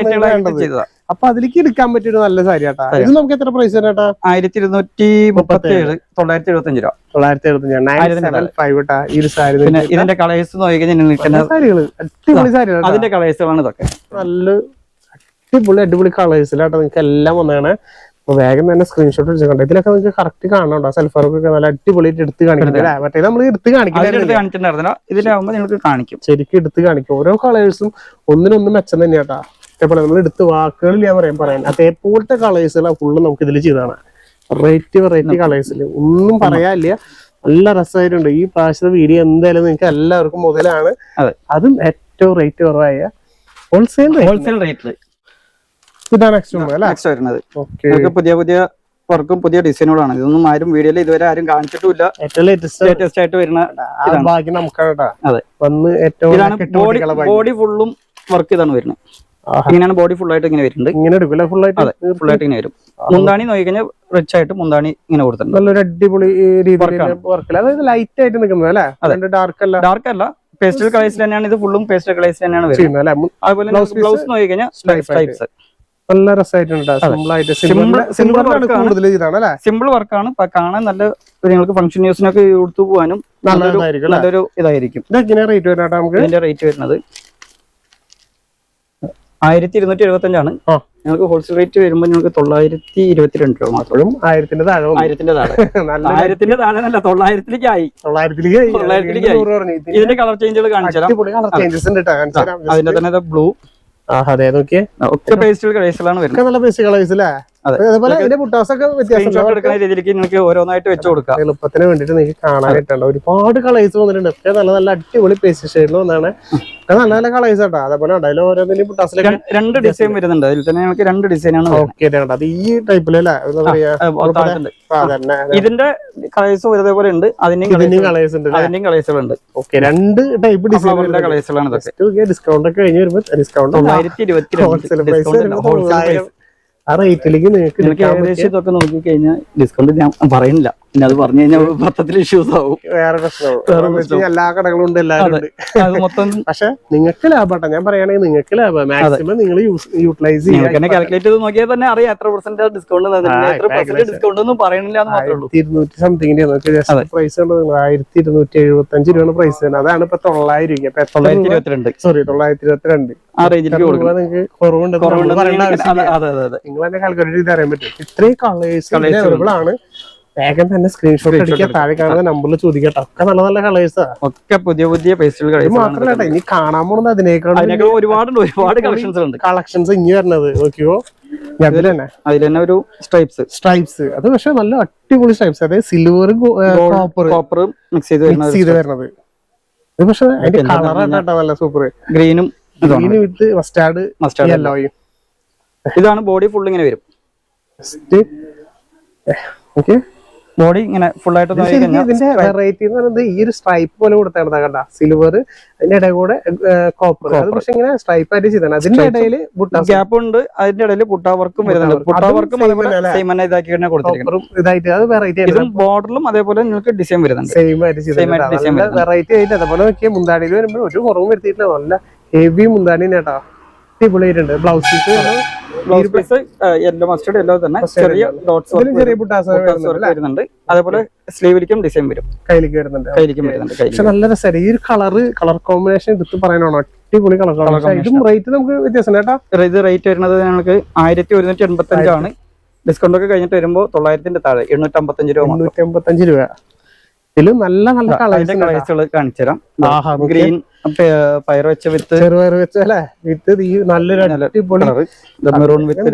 ചെയ്തത്. അപ്പൊ അതിലേക്ക് എടുക്കാൻ പറ്റിയൊരു നല്ല സാരി ആട്ടാ. ഇത് നമുക്ക് എത്ര പ്രൈസ് ചേട്ടാ? 1237 975 രൂപ. 975 ഈ ഒരു സാരി. പിന്നെ ഇതിന്റെ കളേഴ്സ് നോക്കിക്കഴിഞ്ഞാൽ അടിപൊളി സാരികൾ. അതിന്റെ കളേഴ്സുകളാണ് ഇതൊക്കെ. നല്ല അടിപൊളി കളേഴ്സിലാട്ടോ നിങ്ങൾക്ക് എല്ലാം വന്നതാണ്. അപ്പൊ വേഗം തന്നെ സ്ക്രീൻഷോട്ട് എടുത്തിട്ടുണ്ട്. ഇതിലൊക്കെ നിങ്ങൾക്ക് കറക്റ്റ് കാണണോ സെൽഫ് വർക്കൊക്കെ നല്ല അടിപൊളിയായിട്ട് എടുത്ത് കാണിക്കുന്നത്. മറ്റേ നമ്മൾ എടുത്ത് കാണിച്ചിട്ടുണ്ടായിരുന്നില്ല, ഇതിലാവുമ്പോൾ നിങ്ങൾക്ക് കാണിക്കും. ശരിക്കും എടുത്ത് കാണിക്കും. ഓരോ കളേഴ്സും ഒന്നിനൊന്നും മെച്ചം തന്നെയാട്ടാ. അതേപോലെ നമ്മൾ എടുത്ത് വാക്കുകളിൽ ഞാൻ പറയാൻ അതേപോലത്തെ കളേഴ്സുകൾ ഫുള്ള് നമുക്ക് ഇതിൽ ചെയ്താണ്. വെറൈറ്റി കളേഴ്സിൽ ഒന്നും പറയാനില്ല. നല്ല രസമായിട്ടുണ്ട്. ഈ പ്രാവശ്യത്തെ വീഡിയോ എന്തായാലും നിങ്ങൾക്ക് എല്ലാവർക്കും മുതലാണ്. അതും ഏറ്റവും റേറ്റ് കുറവായ ഹോൾസെയിൽ റേറ്റില് ഇതാണ് നെക്സ്റ്റ് വരുന്നത്. പുതിയ പുതിയ വർക്കും പുതിയ ഡിസൈനുകളാണ്. ഇതൊന്നും ആരും വീഡിയോയിൽ ഇതുവരെ ആരും കാണിച്ചിട്ടില്ല. ഏറ്റവും ലേറ്റസ്റ്റ് ആയിട്ട് വരുന്ന ഭാഗ്യം നമുക്കാണ്. അതെ, വന്ന് ഏറ്റവും ബോഡി ഫുള്ളും വർക്ക് ഇതാണ് വരുന്നത്. ഇങ്ങനെയാണ് ബോഡി ഫുൾ ആയിട്ട് ഇങ്ങനെ വരുന്നുണ്ട്. ഇങ്ങനെ എടുക്കില്ല, ഫുൾ ആയിട്ട് ഇങ്ങനെ വരും. മുന്താണി നോക്കി കഴിഞ്ഞാൽ റിച്ച് ആയിട്ട് മുന്താണി ഇങ്ങനെ കൊടുത്തിട്ടുണ്ട്. നല്ലൊരു അടിപൊളി രീതിയിൽ വർക്കില്ല. അതായത് ലൈറ്റ് ആയിട്ട് നിൽക്കുന്നത് അല്ലേ, ഡാർക്ക് അല്ല, പേസ്റ്റൽ കളേഴ്സിൽ തന്നെയാണ്. ഇത് ഫുള്ളും പേസ്റ്റൽ കളേഴ്സിൽ തന്നെയാണ് വരുന്നത്. അതുപോലെ ബ്ലൗസ് നോക്കി കഴിഞ്ഞാൽ സ്ട്രൈപ്സ് നല്ല രസമായിട്ടുണ്ട്. സിമ്പിൾ വർക്കാണ്, കാണാൻ നല്ല നിങ്ങൾക്ക് ഫംഗ്ഷൻ യൂസിനൊക്കെ കൊടുത്തു പോകാനും നല്ലൊരു ഇതായിരിക്കും. ഇതിന്റെ റേറ്റ് വരുന്നത് 1275 നിങ്ങൾക്ക് ഹോൾസെയിൽ റേറ്റ് വരുമ്പോൾ നിങ്ങൾക്ക് 922 രൂപ മാത്രം. 1000 താഴെ 1000 താഴെ അല്ല, 900 ആയി. ഇതിന്റെ കളർ ചേഞ്ചുകൾ കാണിച്ചു തരാം. അതിന്റെ തന്നെ ബ്ലൂ ഒക്കെ പേസ്റ്റൽ കളേഴ്സിലാണ് വരുന്നത്. നല്ല പേസ്റ്റൽ കളേഴ്സ് അല്ലേ. അതേപോലെ എടുക്കുന്ന രീതിയിലേക്ക് നിങ്ങൾക്ക് ഓരോന്നായിട്ട് വെച്ച് കൊടുക്കാം. എളുപ്പത്തിന് വേണ്ടിട്ട് നിങ്ങൾക്ക് കാണാനായിട്ടുണ്ട്. ഒരുപാട് കളേഴ്സ് വന്നിട്ടുണ്ട്. ഒക്കെ നല്ല നല്ല അടിപൊളി പേസ്റ്റൽ ഷെയ്ഡിൽ വന്നാണ്. നല്ല നല്ല കളേഴ്സ് കേട്ടോ. അതേപോലെ അതിൽ ഓരോന്നിനും പുട്ടാസിലേക്ക് 2 ഡിസൈൻ വരുന്നുണ്ട്. അതിൽ തന്നെ നമുക്ക് 2 ഡിസൈനാണ്. അത് ഈ ടൈപ്പിലല്ലേ ഇതിന്റെ കളേഴ്സും ഇതേപോലെ ഉണ്ട്. അതിന്റെയും കളേഴ്സ് ഉണ്ട്. 2 ടൈപ്പ് ഡിസൈൻ കളേഴ്സുകളാണ്. ഡിസ്കൗണ്ട് ഒക്കെ കഴിഞ്ഞ് വരുമ്പോൾ ഡിസ്കൗണ്ട് 922 ആ റേറ്റിലേക്ക് നിങ്ങൾക്ക് ഏകദേശം ഇതൊക്കെ നോക്കി കഴിഞ്ഞാൽ ഡിസ്കൗണ്ട് ഞാൻ പറയുന്നില്ല. പിന്നെ അത് പറഞ്ഞു കഴിഞ്ഞാൽ മൊത്തത്തിൽ ഇഷ്യൂസ് ആവും. വേറെ പ്രശ്നമാവും. എല്ലാ കടകളും ഉണ്ട്, എല്ലാവരും ഉണ്ട്. മൊത്തം പക്ഷെ നിങ്ങൾക്ക് ലാഭട്ടോ. ഞാൻ പറയുകയാണെങ്കിൽ നിങ്ങൾക്ക് ലാഭം. മാക്സിമം നിങ്ങൾ യൂട്ടിലൈസ് ചെയ്യാൻ കാൽക്കുലേറ്റ് ചെയ്ത് നോക്കിയാൽ തന്നെ അറിയാം എത്ര പെർസെന്റ് ഡിസ്കൗണ്ട് ഡിസ്കൗണ്ട് ഒന്നും പറയണില്ല എന്ന് മാത്രമേ ഉള്ളൂ. 1200 സംതിങ്ങിന്റെ പ്രൈസ് 1275 രൂപയാണ് പ്രൈസ് തന്നെ. അതാണ് ഇപ്പൊ 900 രൂപ. 922 സോറി 922 ആ റേഞ്ചിലേക്ക് നിങ്ങൾക്ക് കുറവുണ്ട്. നിങ്ങൾ തന്നെ കാൽക്കുലേറ്റ് ചെയ്ത് അറിയാൻ പറ്റും. ഇത്രയും കളേഴ്സ് അവൈലബിൾ ആണ്. വേഗം തന്നെ സ്ക്രീൻഷോട്ട് അടിക്കുക. താഴെ കാണുന്ന നമ്പറിൽ ചോദിക്കട്ടെ. ഒക്കെ നല്ല നല്ല കളേഴ്സാ. ഒക്കെ പുതിയ പുതിയ പേസ്റ്റൽ കളേഴ്സ് മാത്രമല്ല, ഇനി കാണാൻ പോകുന്നത് അതിനേക്കാൾ ഒരുപാട് കളക്ഷൻസ് ഇനി വരുന്നത് നോക്കിയോ. അതിൽ തന്നെ ഒരു സ്ട്രൈപ്സ് അത് പക്ഷെ നല്ല അടിപൊളി സ്ട്രൈപ്സ്. അതായത് സിൽവർ കോപ്പർ മിക്സ് ചെയ്ത് വരുന്നത്. ഇത് പക്ഷെ അതിന്റെ കളറായിട്ടാ നല്ല സൂപ്പർ. ഗ്രീനും വിത്ത് മസ്റ്റാർഡ് യെല്ലോയും. ഇതാണ് ബോഡി ഫുൾ ഇങ്ങനെ വരും. ബോഡി ഇങ്ങനെ ഫുൾ ആയിട്ട് ഇതിന്റെ വെറൈറ്റി എന്ന് പറയുന്നത് ഈ ഒരു സ്ട്രൈപ്പ് പോലെ കൊടുത്താൽ കണ്ട സിൽവർ, അതിന്റെ ഇടയിൽ കൂടെ കോപ്പർ. അത് പക്ഷെ ഇങ്ങനെ സ്ട്രൈപ്പ് ആയിട്ട് ചെയ്താണ്. അതിന്റെ ഇടയിൽ ഗ്യാപ്പ് ഉണ്ട്. അതിന്റെ ഇടയിൽ പുട്ടാ വർക്കും വരുന്നുണ്ട്. പുട്ടാ വർക്കും ഇതായിട്ട് അത് വെറൈറ്റി ബോർഡറിലും അതേപോലെ നിങ്ങൾക്ക് ഡിസൈൻ വരുന്നുണ്ട്. സെയിം ആയിട്ട് വെറൈറ്റി ആയിട്ട്. അതേപോലെ നോക്കിയാൽ മുന്താണിയിൽ വരുമ്പോൾ ഒരു കുറവും വരുത്തിയിട്ടില്ല. നല്ല ഹെവി മുന്താണി കേട്ടോ. അടിപൊളിയായിട്ടുണ്ട്. Blouse piece yellow mustard yellow തന്നെ ചെറിയ വരുന്നുണ്ട്. അതേപോലെ സ്ലീവിലേക്കും ഡിസൈൻ വരും, കയ്യിലേക്കും വരുന്നുണ്ട്. പക്ഷെ നല്ല രസമാണ് ഈ ഒരു കളർ കോമ്പിനേഷൻ എടുത്ത് പറയാനാണോ. അടിപൊളി കളർ കോമ്പിനേഷൻ. ഇതും റേറ്റ് നമുക്ക് വ്യത്യാസം കേട്ടോ. ഇത് റേറ്റ് വരുന്നത് ഞങ്ങൾക്ക് 1185 ആണ്. ഡിസ്കൗണ്ട് ഒക്കെ കഴിഞ്ഞിട്ട് വരുമ്പോൾ 900 താഴെ 855 രൂപ. 855 രൂപ. ഇതിലും നല്ല നല്ല കളേഴ്സുകൾ കാണിച്ചു തരാം. ഗ്രീൻ പയർ വെച്ച വിത്ത് ചെറുപയർ വെച്ച അല്ലെ വിത്ത് നല്ലൊരു അടിപൊളി മെറൂൺ വിത്ത്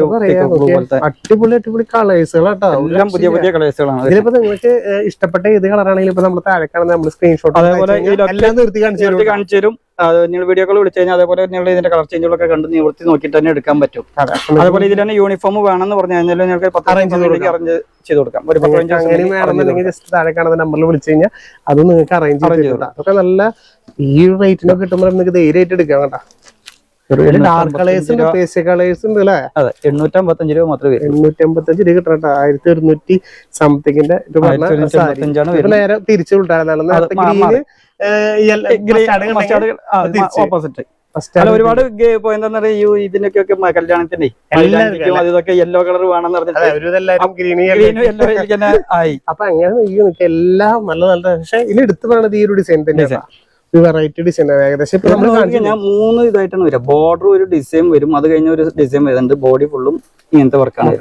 അടിപൊളി കളേഴ്സുകളാട്ടോ. എല്ലാം പുതിയ പുതിയ കളേഴ്സുകളാണ്. ഇതിലിപ്പോ നിങ്ങൾക്ക് ഇഷ്ടപ്പെട്ട ഏത് കളറാണെങ്കിലും ഇപ്പൊ നമ്മൾ താഴെ കാണുന്ന നമ്മൾ സ്ക്രീൻഷോട്ട് അതേപോലെ കാണിച്ചു തരും. നിങ്ങൾ വീഡിയോ കോൾ വിളിച്ചു കഴിഞ്ഞാൽ അതേപോലെ നിങ്ങൾ ഇതിന്റെ കളർ ചേഞ്ചുകളൊക്കെ കണ്ട് നിവർത്തി നോക്കിയിട്ട് തന്നെ എടുക്കാൻ പറ്റും. അതേപോലെ ഇതിൽ തന്നെ യൂണിഫോം വേണമെന്ന് പറഞ്ഞു കഴിഞ്ഞാൽ നിങ്ങൾക്ക് അറേഞ്ച് ചെയ്ത് കൊടുക്കാം. ഒരു 15 ജസ്റ്റ് താഴെ കാണുന്ന നമ്പറിൽ വിളിച്ചു കഴിഞ്ഞാൽ അത് നിങ്ങൾക്ക് അറേഞ്ച് ചെയ്ത് കൊടുക്കാം. അതൊക്കെ നല്ല ഈ റേറ്റിനൊക്കെ കിട്ടുമ്പോൾ നമുക്ക് ധൈര്യമായിട്ട് എടുക്കാം കേട്ടോ. ഡാർക്ക് കളേഴ്സ് ഉണ്ട്, പേസ്റ്റൽ കളേഴ്സ് ഉണ്ട് അല്ലേ. 855 രൂപ മാത്രമേ 855 രൂപ കിട്ടണം. 1100 സംതിങ്ങിന്റെ നേരെ തിരിച്ചു വിട്ടായിരുന്നു. ഓപ്പോസിറ്റ് ഒരുപാട് എന്താ ഇതിനൊക്കെ കല്യാണത്തിന്റെ ഇതൊക്കെ യെല്ലോ കളർ വേണമെന്ന് ആയി. അപ്പൊ അങ്ങനെ എല്ലാം നല്ല നല്ല. പക്ഷെ ഇതിൽ എടുത്തു പറയുന്നത് ഈ ഒരു ഡിസൈൻ തന്നെയാണ്. വെറൈറ്റി ഡിസൈൻ ഏകദേശം ഇപ്പൊ ഞാൻ 3 ഇതായിട്ടാണ് വരിക. ബോർഡർ ഒരു ഡിസൈൻ വരും, അത് കഴിഞ്ഞ ഒരു ഡിസൈൻ വരുന്നുണ്ട്. ബോഡി ഫുള്ളും ഇങ്ങനത്തെ വർക്കാണ്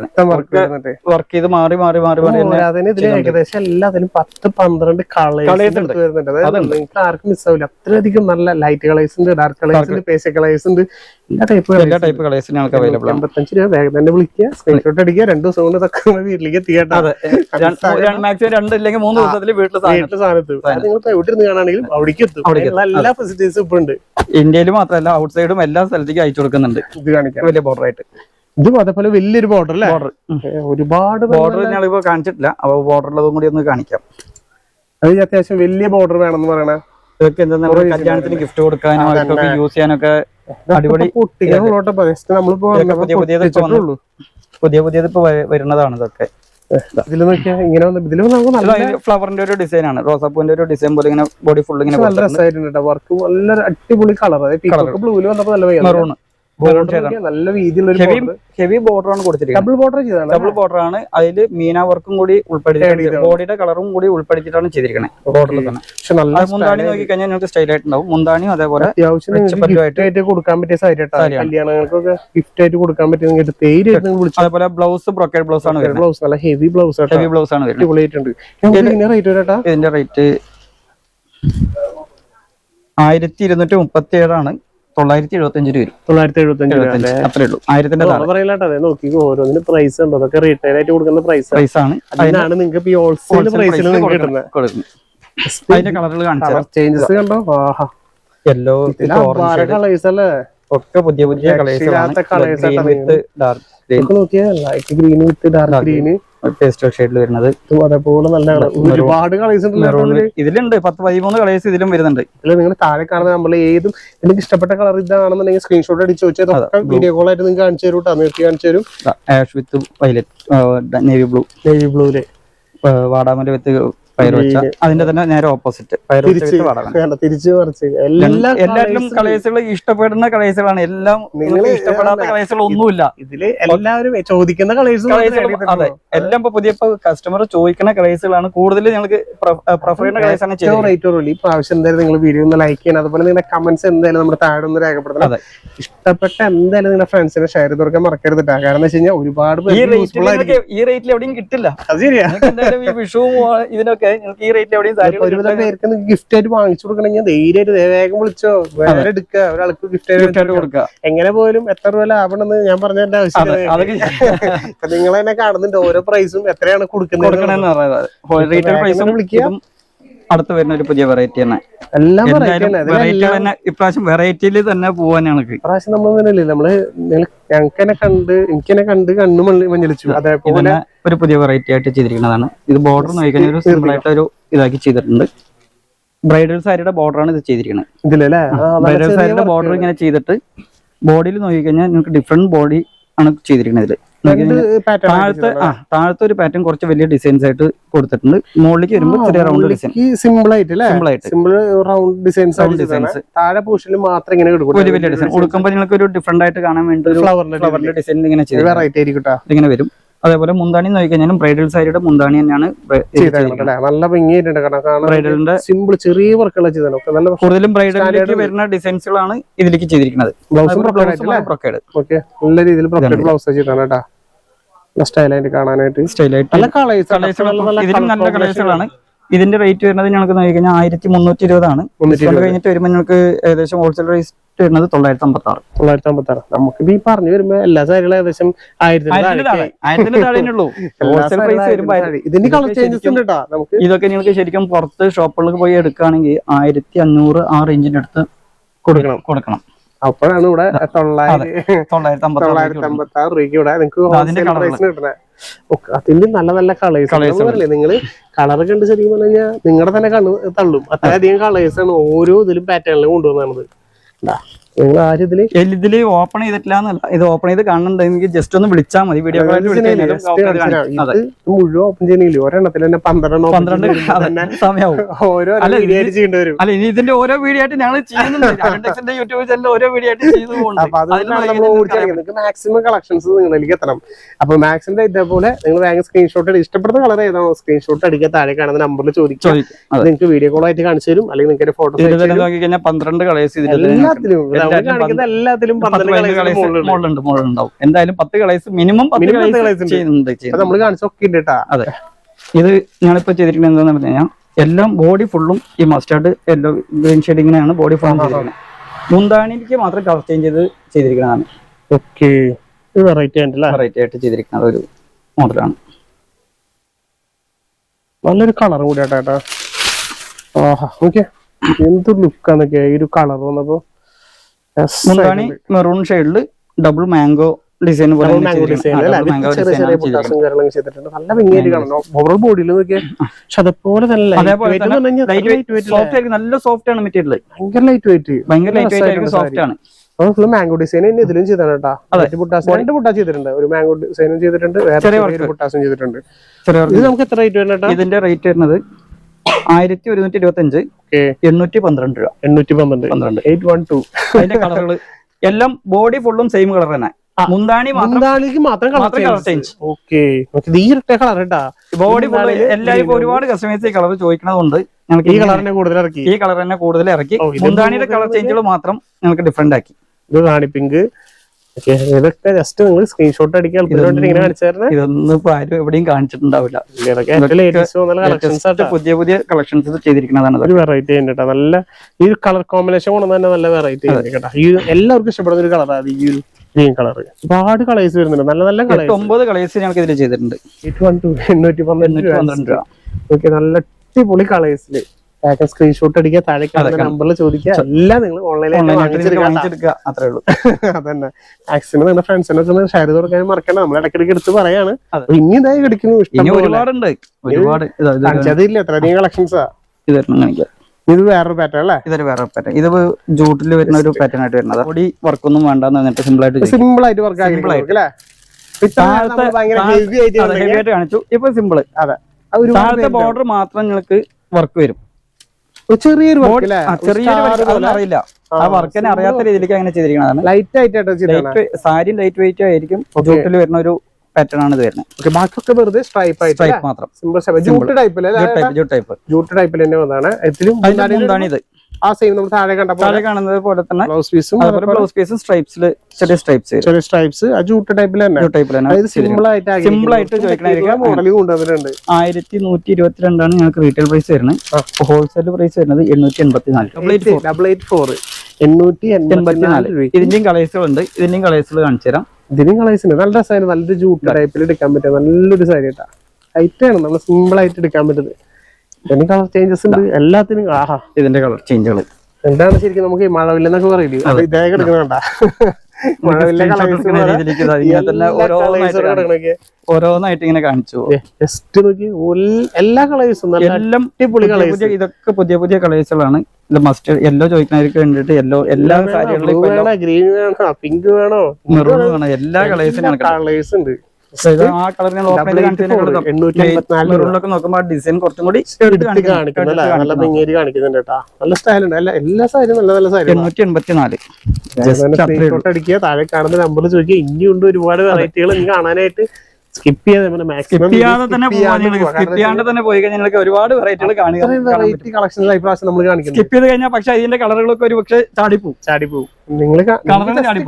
വർക്ക് ചെയ്ത് മാറി ഏകദേശം എല്ലാത്തിനും 10-12 കളേഴ്സ് വരുന്നുണ്ട്. അതായത് നിങ്ങൾക്ക് ആർക്കും മിസ്സാവില്ല. അത്രയധികം നല്ല ലൈറ്റ് കളേഴ്സ് ഉണ്ട്, ഡാർക്ക് കളേഴ്സ് ഉണ്ട്, പേസ്റ്റൽ കളേഴ്സ് ഉണ്ട്. എല്ലാ ടൈപ്പ് കളേഴ്സിന് ഞങ്ങൾക്ക് അവൈലബിൾ ആണ്. 55 രൂപ. വേഗം തന്നെ വിളിക്കുക, സ്ക്രീൻഷോട്ട് അടിക്കുക, 2 ദിവസം കൊണ്ട് ഇതൊക്കെ വീട്ടിലേക്ക് എത്തിക്കട്ടെ. മാക്സിമം 2 ഇല്ലെങ്കിൽ 3 ദിവസത്തിൽ വീട്ടിൽ സാധനത്ത് നിങ്ങൾ എവിടെ ഇരുന്ന് കാണാണെങ്കിലും അവിടേക്ക് എത്തും. എല്ലാ ഫെസിലിറ്റീസും ഇപ്പൊ ഉണ്ട്. ഇന്ത്യയിൽ മാത്രമല്ല ഔട്ട് സൈഡും എല്ലാ സ്ഥലത്തേക്കും അയച്ചു കൊടുക്കുന്നുണ്ട്. ഇത് കാണിക്കാം, വലിയ ബോർഡർ ആയിട്ട്. ഇതും അതേപോലെ വലിയൊരു ബോർഡർ അല്ലേ? ഒരുപാട് ബോർഡർ ഞങ്ങളിപ്പോ കാണിച്ചിട്ടില്ല, അപ്പൊ ബോർഡറുള്ളതും കൂടി ഒന്ന് കാണിക്കാം. അത് അത്യാവശ്യം വലിയ ബോർഡർ വേണമെന്ന് പറയണ ഇതൊക്കെ എന്താ കല്യാണത്തിന് ഗിഫ്റ്റ് കൊടുക്കാനും അവർക്കൊക്കെ യൂസ് ചെയ്യാനൊക്കെ അടിപൊളി പുതിയ പുതിയത് ഇപ്പൊ വരുന്നതാണ് ഇതൊക്കെ. ഇതിൽ നോക്കിയാൽ ഇങ്ങനെ ഫ്ലവറിന്റെ ഒരു ഡിസൈൻ ആണ്, റോസാപ്പൂവിന്റെ ഒരു ഡിസൈൻ പോലെ ഇങ്ങനെ ബോഡി ഫുൾ ഇങ്ങനെ നല്ല രസമായിട്ടുണ്ട്. വർക്ക് നല്ല അടിപൊളി കളർ, ബ്ലൂവിൽ വന്നപ്പോ നല്ല മെറൂൺ നല്ല രീതിയിലുള്ള ഹെവി ബോർഡർ ആണ് കൊടുത്തിരിക്കുന്നത്. ഡബിൾ ബോർഡർ ആണ്, അതില് മീന വർക്കും കൂടി ഉൾപ്പെടുത്തി ബോഡിയുടെ കളറും കൂടി ഉൾപ്പെടുത്തിയിട്ടാണ് ചെയ്തിരിക്കുന്നത് ബോർഡറിൽ തന്നെ. മുന്താണി നോക്കി കഴിഞ്ഞാൽ നിങ്ങൾക്ക് സ്റ്റൈൽ ആയിട്ടുണ്ടാവും. മുന്താണിയും അതേപോലെ അത്യാവശ്യം കൊടുക്കാൻ പറ്റിയ സാരി, കല്യാണങ്ങൾക്കൊക്കെ ഗിഫ്റ്റ് ആയിട്ട് കൊടുക്കാൻ പറ്റിയ. അതേപോലെ ബ്ലൗസ് ബ്രൊക്കേഡ് ബ്ലൗസ് ആണ് വരുന്നത്. ബ്ലൗസ് നല്ല ഹെവി ബ്ലൗസ് ആണ് വരുന്നത്. ഇതിന്റെ റേറ്റ് 1237 ആണ്. 975 രൂപ. 975 അത്രേ ഉള്ളൂ. 1000ന്റെ നോക്കി ഓരോന്നിന് പ്രൈസ് ഉണ്ട്. അതൊക്കെ റീറ്റെയിൽ ആയിട്ട് കൊടുക്കുന്ന പ്രൈസ് ആണ്. അതിനാണ് നിങ്ങൾക്ക് ഹോൾസെയിൽ പ്രൈസിൽ കിട്ടുന്നത്. അതിന്റെ കളറുകൾ കാണിച്ചാൽ ചേഞ്ചസ് കണ്ടോ? യെല്ലോ കളേഴ്സ് അല്ലേ? ഒക്കെ പുതിയ പുതിയ ലൈറ്റ് ഗ്രീൻ വിത്ത് ഡാർക്ക് ഗ്രീന് പേസ്റ്റൽ ഷെയ്ഡിൽ വരുന്നത്. അതേപോലെ നല്ല ഒരുപാട് കളേഴ്സ് ഇതിലുണ്ട്. 10-13 കളേഴ്സ് ഇതിലും വരുന്നുണ്ട്. നിങ്ങൾ താഴെ കാണുന്ന നമ്മൾ ഏതും നിങ്ങൾക്ക് ഇഷ്ടപ്പെട്ട കളർ ഇതാണെന്നുണ്ടെങ്കിൽ സ്ക്രീൻഷോട്ട് അടിച്ച് വെച്ചാൽ വീഡിയോ കോൾ ആയിട്ട് നിങ്ങൾക്ക് കാണിച്ചു തരും. നിർത്തി കാണിച്ചു തരും. ആഷ് വിത്ത് വയലറ്റ്, നേവി ബ്ലൂല്, വാടാമല വിത്ത് അതിന്റെ തന്നെ നേരെ ഓപ്പോസിറ്റ് തിരിച്ചു മറിച്ച് എല്ലാത്തിലും കളേഴ്സുകൾ ഇഷ്ടപ്പെടുന്ന കളേഴ്സുകളാണ്. എല്ലാം ഇഷ്ടപ്പെടാത്ത കളേഴ്സുകൾ ഒന്നുമില്ല ഇതില്. എല്ലാവരും ചോദിക്കുന്ന കളേഴ്സ് അതെ, എല്ലാം ഇപ്പൊ പുതിയ കസ്റ്റമർ ചോദിക്കുന്ന കളേഴ്സുകളാണ് കൂടുതൽ ഞങ്ങൾക്ക് പ്രിഫർ ചെയ്യുന്ന കളേഴ്സാണ്. ഈ പ്രാവശ്യം എന്തായാലും നിങ്ങൾ വീഡിയോ ഒന്ന് ലൈക്ക് ചെയ്യണം. അതുപോലെ നിങ്ങളുടെ കമന്റ്സ് എന്തായാലും നമ്മുടെ താഴെ ഒന്ന് രേഖപ്പെടുത്തണം. ഇഷ്ടപ്പെട്ട എന്തായാലും നിങ്ങളുടെ ഫ്രണ്ട്സിനെ ഷെയർ ചെയ്ത് കൊടുക്കാൻ മറക്കരുത്. കാരണം എന്ന് വെച്ച് കഴിഞ്ഞാൽ ഒരുപാട് ഈ റേറ്റിൽ എവിടെയും കിട്ടില്ല. അത് ശരിയാ. വിഷുവും ഇതിനൊക്കെ ഈ റേറ്റ് എവിടെയും ഒരുവിധം പേർക്ക് ഗിഫ്റ്റ് ആയിട്ട് വാങ്ങിച്ചു കൊടുക്കണമെങ്കിൽ ധൈര്യമായിട്ട് വേഗം വിളിച്ചോ, വേറെ എടുക്കുക, ഒരാൾക്ക് ഗിഫ്റ്റ് ആയിട്ട് കൊടുക്കുക. എങ്ങനെ പോലും എത്ര രൂപ ലാഭമെന്ന് ഞാൻ പറഞ്ഞതിന്റെ ആവശ്യമില്ല. നിങ്ങൾ തന്നെ കാണുന്നുണ്ട് ഓരോ പ്രൈസും എത്രയാണ് കൊടുക്കുന്നത്. വിളിക്കുക. അടുത്ത് വരുന്ന ഒരു പുതിയ വെറൈറ്റി തന്നെ. എല്ലാം ഇപ്രാവശ്യം വെറൈറ്റിയിൽ തന്നെ പോവാൻ ഞങ്ങൾക്ക്. ഇപ്രാവശ്യം നമ്മള് എനിക്കെന്നെ കണ്ട് കണ്ണു മഞ്ഞളിച്ചു. അതേപോലെ ഒരു പുതിയ വെറൈറ്റി ആയിട്ട് ചെയ്തിരിക്കുന്നതാണ്. ഇത് ബോർഡർ നോക്കിക്കഴിഞ്ഞാൽ ഒരു സിമ്പിൾ ആയിട്ട് ഒരു ഇതാക്കി ചെയ്തിട്ടുണ്ട്. ബ്രൈഡൽ സാരിയുടെ ബോർഡർ ആണ് ഇത് ചെയ്തിരിക്കുന്നത്. ഇതിലല്ലേ ബ്രൈഡൽ സാരിയുടെ ബോർഡർ ഇങ്ങനെ ചെയ്തിട്ട് ബോഡിയിൽ നോക്കിക്കഴിഞ്ഞാൽ നിങ്ങൾക്ക് ഡിഫറെന്റ് ബോഡി ആണ് ചെയ്തിരിക്കുന്നത്. ഇതില് താഴത്തെ ഒരു പാറ്റേൺ കുറച്ച് വലിയ ഡിസൈൻസ് ആയിട്ട് കൊടുത്തിട്ടുണ്ട്. മുകളിലേക്ക് വരുമ്പോൾ ചെറിയ റൗണ്ട് ഡിസൈൻ, സിമ്പിൾ ആയിട്ട് റൗണ്ട് ഡിസൈൻസ്. താഴെ പോർഷനിൽ മാത്രം ഇങ്ങനെ വലിയ വലിയ ഡിസൈൻ കൊടുക്കുമ്പോൾ നിങ്ങൾക്ക് ഒരു ഡിഫറെന്റ് ആയിട്ട് കാണാൻ വേണ്ടി ഒരു ഫ്ലവറിന്റെ ഡിസൈൻ ഇങ്ങനെ ഇങ്ങനെ വരും. അതേപോലെ മുന്താണി നോക്കിക്കഴിഞ്ഞാലും ബ്രൈഡൽ സാരിയുടെ മുന്താണി തന്നെയാണ് നല്ല ഭംഗിയായിട്ടുണ്ട്. ബ്രൈഡലിന്റെ സിമ്പിൾ ചെറിയ വർക്കുകൾ കൂടുതലും ബ്രൈഡലിലേക്ക് വരുന്ന ഡിസൈൻസുകളാണ് ഇതിലേക്ക് ചെയ്തിരിക്കുന്നത്. നല്ല രീതിയിൽ ബ്ലൗസ് ചെയ്താണ് കേട്ടോ. സ്റ്റൈലായിട്ട് കാണാനായിട്ട് ഇതിലും നല്ല കളേഴ്സുകളാണ്. ഇതിന്റെ റേറ്റ് വരുന്നത് ഞങ്ങൾക്ക് നോക്കിക്കഴിഞ്ഞാൽ 1320 ആണ്. കഴിഞ്ഞിട്ട് വരുമ്പോൾ ഞങ്ങൾക്ക് ഏകദേശം ഹോൾസെയിൽ റേറ്റ് വരുന്നത് 956. നമുക്ക് ഈ പറഞ്ഞു വരുമ്പോ എല്ലാ സാരികളും ഏകദേശം 1000 ഇതൊക്കെ നിങ്ങൾക്ക് ശരിക്കും പുറത്ത് ഷോപ്പുകളിൽ പോയി എടുക്കുകയാണെങ്കിൽ 1500 ആ റേഞ്ചിന്റെ അടുത്ത് കൊടുക്കണം. അപ്പോഴാണ് ഇവിടെ 956 രൂപയ്ക്ക് ഇവിടെ നിങ്ങൾക്ക് അതിന്റെ നല്ല നല്ല കളേഴ്സ്. നിങ്ങള് കളർ കണ്ട് ശരിക്കും പറഞ്ഞു കഴിഞ്ഞാൽ നിങ്ങളുടെ തന്നെ കണ്ണ് തള്ളും. അത്രയധികം കളേഴ്സ് ആണ് ഓരോ ഇതിലും പാറ്റേണിലും കൊണ്ടുവന്നത്. നിങ്ങൾ ആരും ഇതില് ഓപ്പൺ ചെയ്തിട്ടില്ല എന്നല്ല, ഇത് ഓപ്പൺ ചെയ്ത് കാണുന്നുണ്ടെങ്കിൽ ജസ്റ്റ് ഒന്ന് വിളിച്ചാൽ മതി. വീഡിയോ മുഴുവൻ ഓപ്പൺ ചെയ്യണില്ല, ഒരെണ്ണത്തിൽ തന്നെ 12 സമയമാവും. ഓരോ ചെയ്യേണ്ടി വരും. അല്ല, ഇനി ഇതിന്റെ ഓരോ വീഡിയോ ആയിട്ട് ഞങ്ങൾ ചെയ്യുന്നുണ്ട്. യൂട്യൂബ് ചാനൽ ഓരോ വീഡിയോ ആയിട്ട് ചെയ്തു പോകുന്നുണ്ട്. മാക്സിമം കളക്ഷൻസ് നിങ്ങളിലേക്ക് എത്തണം. അപ്പൊ മാക്സിന്റെ ഇതേപോലെ നിങ്ങൾ വേഗം സ്ക്രീൻഷോട്ട് ഇഷ്ടപ്പെടുന്ന കളർ ഏതാണോ സ്ക്രീൻഷോട്ട് അടിക്കുക, താഴെ കാണുന്ന നമ്പറിൽ ചോദിക്കും. നിങ്ങൾക്ക് വീഡിയോ കോൾ ആയിട്ട് കാണിച്ചു തരും, അല്ലെങ്കിൽ നിങ്ങൾക്ക് ഫോട്ടോ നോക്കി കഴിഞ്ഞാൽ 12 കളേഴ്സ് എല്ലാത്തിലും മുകളിലുണ്ടാവും. എന്തായാലും 10 കളേഴ്സ് മിനിമം 10 കളേഴ്സ് നമ്മൾ കാണിച്ചൊക്കെ. അതെ, ഇത് ഞങ്ങളിപ്പോ ചെയ്തിരിക്കുന്നത് എന്താണെന്ന് പറഞ്ഞു കഴിഞ്ഞാൽ എല്ലാം ബോഡി ഫുള്ളും ഈ മസ്റ്റാർഡ് യെല്ലോ ഗ്രീൻ ഷെയ്ഡിങ്ങിനാണ് ബോഡി ഫുള്ളും ചെയ്തിരിക്കുന്നത്. മുന്താണിക്ക് മാത്രം കളർ ചേഞ്ച് ചെയ്തിരിക്കുന്നതാണ്. ഓക്കെ, വെറൈറ്റി ആയിട്ട് ചെയ്തിരിക്കുന്ന ഒരു മോഡലാണ്. നല്ലൊരു കളർ കൂടി ചേട്ടാ. ആഹാ, ഓക്കെ, എന്ത് ലുക്കാന്നൊക്കെ ഈ ഒരു കളർ വന്നപ്പോ. മുന്താണി മെറൂൺ ഷെയ്ഡില് ഡബിൾ മാംഗോ ഡിസൈൻ പോലെ നല്ല ഭംഗിയായിട്ട് കാണുന്നു ഓവറോൾ ബോഡിയിൽ നോക്കിയാൽ. പക്ഷെ അതേപോലെ നല്ല സോഫ്റ്റ് ആണ് മെറ്റീരിയൽ. ഭയങ്കര ലൈറ്റ് വെയിറ്റ്, സോഫ്റ്റ് ആണ്. മാംഗോ ഡിസൈൻ ഇതിലും ചെയ്താണ് കേട്ടോ. രണ്ട് ബുട്ടാസ് ചെയ്തിട്ടുണ്ട്, ഒരു മാംഗോ ഡിസൈനും ചെയ്തിട്ടുണ്ട്, വേറെ ബുട്ടാസും ചെയ്തിട്ടുണ്ട്. ഇത് നമുക്ക് എത്ര റേറ്റ് വരുന്നുണ്ട്? ഇതിന്റെ റേറ്റ് വരുന്നത് 1125, 812 രൂപ. 812. 812. അതിന്റെ കളറുകൾ എല്ലാം ബോഡി ഫുള്ളും സെയിം കളർ തന്നെ. മുന്താണിക്ക് മാത്രം കളർ ചേഞ്ച്. ഓക്കെ, ഈ കളർ കേട്ടാ. ബോഡി ഫുള്ള് എല്ലാവരും ഒരുപാട് കസ്റ്റമേഴ്സ് കളർ ചോദിക്കണതുകൊണ്ട് ഞങ്ങൾക്ക് ഈ കളർ തന്നെ കൂടുതൽ ഇറക്കി. മുന്താണിയുടെ കളർ ചേഞ്ചുകൾ മാത്രം ഞങ്ങൾക്ക് ഡിഫറെന്റ് ആക്കി. ഇത് റാണി പിങ്ക്. ഇതൊക്കെ ജസ്റ്റ് നിങ്ങൾ സ്ക്രീൻഷോട്ട് അടിക്കാൻ ഇങ്ങനെ കാണിച്ചായിരുന്നു. ഇതൊന്നും ഇപ്പൊ ആരും എവിടെയും കാണിച്ചിട്ടുണ്ടാവില്ല. പുതിയ പുതിയ കളക്ഷൻസ് ചെയ്തിരിക്കുന്നതാണ്. ഒരു വെറൈറ്റി കേട്ടോ, നല്ല ഈ കളർ കോമ്പിനേഷൻ കൊണ്ട് തന്നെ നല്ല വെറൈറ്റി കേട്ടോ. ഈ എല്ലാവർക്കും ഇഷ്ടപ്പെടുന്ന ഒരു കളറാണ് ഈ ഗ്രീൻ കളർ. ഒരുപാട് കളേഴ്സ് വരുന്നുണ്ട്, നല്ല നല്ല കളേഴ്സ്. 9 കളേഴ്സ് ഞങ്ങൾക്ക് ഇതിൽ ചെയ്തിട്ടുണ്ട്. 812 രൂപ. ഓക്കെ, നല്ല അടിപൊളി കളേഴ്സില് സ്ക്രീൻഷോട്ട് അടിക്കുക, താഴെ നമ്പറിൽ ചോദിക്കുക. എല്ലാം നിങ്ങൾ ഓൺലൈനായിട്ട് അത്രേ ഉള്ളൂ. അതന്നെ, മാക്സിമം നിങ്ങളുടെ ഫ്രണ്ട്സിനൊക്കെ ഷെയർ ചെയ്ത് കൊടുക്കാൻ മറക്കണം. നമ്മൾ ഇടയ്ക്കിടയ്ക്ക് എടുത്ത് പറയാണ്. ഇനി ഇതായി കിടക്കുന്നു, ഒരുപാടുണ്ട്. അതില്ല എത്രയധികം കളക്ഷൻസാ. ഇത് വേറൊരു പാറ്റേൺ അല്ലേ? ഇതൊരു വേറെ പാറ്റേൺ. ഇത് ജൂട്ടിൽ വരുന്ന ഒരു പാറ്റേൺ ആയിട്ട് വരുന്നത്. ബോഡി വർക്കൊന്നും വേണ്ടെന്ന് സിമ്പിൾ ആയിട്ട് വർക്ക് ഹെവി ആയിട്ട് കാണിച്ചു. ഇപ്പൊ സിമ്പിൾ. അതെ, താഴത്തെ ബോർഡർ മാത്രം നിങ്ങൾക്ക് വർക്ക് വരും. ചെറിയൊരു അറിയില്ല, ആ വർക്കിനെ അറിയാത്ത രീതിയിലേക്ക് അങ്ങനെ ചെയ്തിരിക്കുന്നതാണ്. ലൈറ്റ് ആയിട്ട് സാരി ലൈറ്റ് വെയിറ്റ് ആയിരിക്കും. ജൂട്ടിൽ വരുന്ന ഒരു പാറ്റേൺ ആണ് ഇത് വരുന്നത്. ബാക്കിയൊക്കെ വെറുതെ സ്ട്രൈപ്പ് മാത്രം. ജൂട്ട് ടൈപ്പിൽ തന്നെ വന്നതാണ്. ഇത് ആ സെയിം നമ്മൾ താഴെ കാണുന്നത് പോലെ തന്നെ ബ്ലൗസ് പീസും സ്ട്രൈപ്സിൽ ചെറിയ സ്ട്രൈപ്സ് ജൂട്ട് ടൈപ്പിൽ തന്നെ സിമ്പിൾ ആയിട്ട് ചോദിക്കണായിരിക്കും. മോഡൽ കൊണ്ടുവന്നിട്ടുണ്ട്. 1122 ആണ് ഞങ്ങൾക്ക് റീറ്റെയിൽ പ്രൈസ് വരുന്നത്. ഹോൾസെയിൽ പ്രൈസ് വരുന്നത് 884. ഇതിന്റെയും കളേഴ്സുകളുണ്ട്. ഇതിന്റെയും കളേഴ്സുകൾ കാണിച്ചു തരാം. ഇതിനും കളേഴ്സ് നല്ല രസമാണ്. നല്ലൊരു ജൂട്ട് ടൈപ്പിൽ എടുക്കാൻ പറ്റും. നല്ലൊരു സാരി കേട്ടാ. ഹൈറ്റാണ്, നമ്മൾ സിമ്പിൾ ആയിട്ട് എടുക്കാൻ പറ്റുന്നത്. ഇതിന് കളർ ചേഞ്ചസ് ഉണ്ട് എല്ലാത്തിനും. ആഹാ, ഇതിന്റെ കളർ ചേഞ്ചുകൾ എന്താണ് ശരിക്കും നമുക്ക് മഴവില്ലെന്നൊക്കെ പറയില്ലേ, ഇതേ കിടക്കണ ഓരോന്നായിട്ട് ഇങ്ങനെ കാണിച്ചു. ജസ്റ്റ് നോക്കി എല്ലാ കളേഴ്സും എല്ലാം ഇതൊക്കെ പുതിയ പുതിയ കളേഴ്സുകളാണ്. ഇത് മസ്റ്റ് യെല്ലോ ചോദിക്കുന്നവർക്ക് വേണ്ടിട്ട് എല്ലാ സാരികളിലും ഗ്രീൻ വേണോ, പിങ്ക് വേണോ, മെറൂൺ വേണോ, എല്ലാ കളേഴ്സിനും കളേഴ്സ് ഉണ്ട്. ആ കളറിനെ നോക്കുമ്പോ ഡിസൈൻ കുറച്ചും കൂടി നല്ല ഭംഗിയായിട്ട് കാണിക്കുന്നുണ്ട് കേട്ടോ. നല്ല സ്റ്റൈലുണ്ട്. എല്ലാ സാരിയും നല്ല നല്ല സാരി. 884 അടിക്കുക, താഴെ കാണുന്ന നമ്പർ ചോദിക്കുക. ഇനിയുണ്ട് ഒരുപാട് വെറൈറ്റികൾ ഇനി കാണാനായിട്ട്. സ്കിപ്പ് ചെയ്യാതെ തന്നെ പോയി കഴിഞ്ഞാൽ ഒരുപാട് വെറൈറ്റികൾ കാണുക. സ്കിപ്പ് ചെയ്ത് കഴിഞ്ഞാൽ പക്ഷെ ഇതിന്റെ കളറുകളൊക്കെ ഒരു പക്ഷെ ചാടിപ്പോവും. നിങ്ങൾ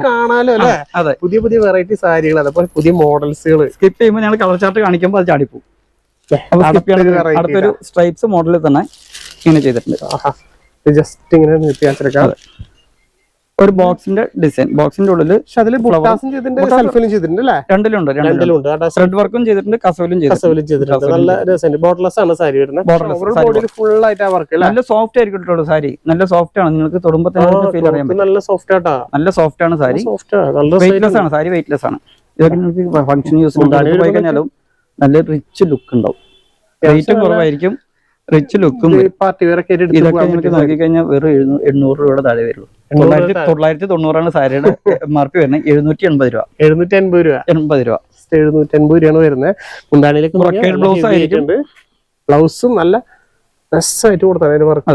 കാണാലോ അല്ലെ? അതെ, പുതിയ പുതിയ വെറൈറ്റി സാരികൾ, അതേപോലെ പുതിയ മോഡൽസുകൾ. സ്കിപ്പ് ചെയ്യുമ്പോൾ ഞങ്ങൾ കളർ ചാർട്ട് കാണിക്കുമ്പോൾ അത് ചാടിപ്പോവും. അടുത്തൊരു സ്ട്രൈപ്സ് മോഡലിൽ തന്നെ ഇങ്ങനെ ചെയ്തിട്ടുണ്ട്. ജസ്റ്റ് ഇങ്ങനെ നിർത്തിയാച്ചെടുക്കാം. ഒരു ബോക്സിന്റെ ഡിസൈൻ, ബോക്സിന്റെ ഉള്ളിൽ രണ്ടിലുണ്ട്. ത്രെഡ് വർക്കും ചെയ്തിട്ടുണ്ട്, കസവിലും ചെയ്തിട്ടുണ്ട്. നല്ല രസമുണ്ട്. ബോർഡർലെസ് ആണ് സാരി വരുന്നത്. ഫുൾ ആയിട്ട് വർക്ക്. നല്ല സോഫ്റ്റ് ആയിരിക്കും സാരി. നല്ല സോഫ്റ്റ് ആണ്. നിങ്ങൾക്ക് തൊടുമ്പോ ഫീൽ അറിയാൻ പറ്റും. നല്ല സോഫ്റ്റ് ആട്ടാ. നല്ല സോഫ്റ്റ് ആണ് സാരി. വെയിറ്റ്ലെസ് ആണ് സാരി. വെയിറ്റ്ലെസ് ആണ്. ഇതൊക്കെ നിങ്ങൾക്ക് ഫംഗ്ഷൻ യൂസ് പോയി കഴിഞ്ഞാലും നല്ല റിച്ച് ലുക്ക് ഉണ്ടാവും. റേറ്റും കുറവായിരിക്കും, റിച്ച് ലുക്കും. ഇതൊക്കെ നിങ്ങൾക്ക് നോക്കിക്കഴിഞ്ഞാൽ വെറും 800 രൂപയുടെ താഴെ വരുള്ളൂ. 990 സാരിയുടെ MRP വരുന്നത് 780 രൂപ. 780 രൂപയാണ് വരുന്നത്. മുന്താണിയിലേക്ക് ബ്ലൗസ് ആയിരിക്കും. ബ്ലൗസും നല്ല രസമായിട്ട് കൊടുത്താണ് വർക്ക്.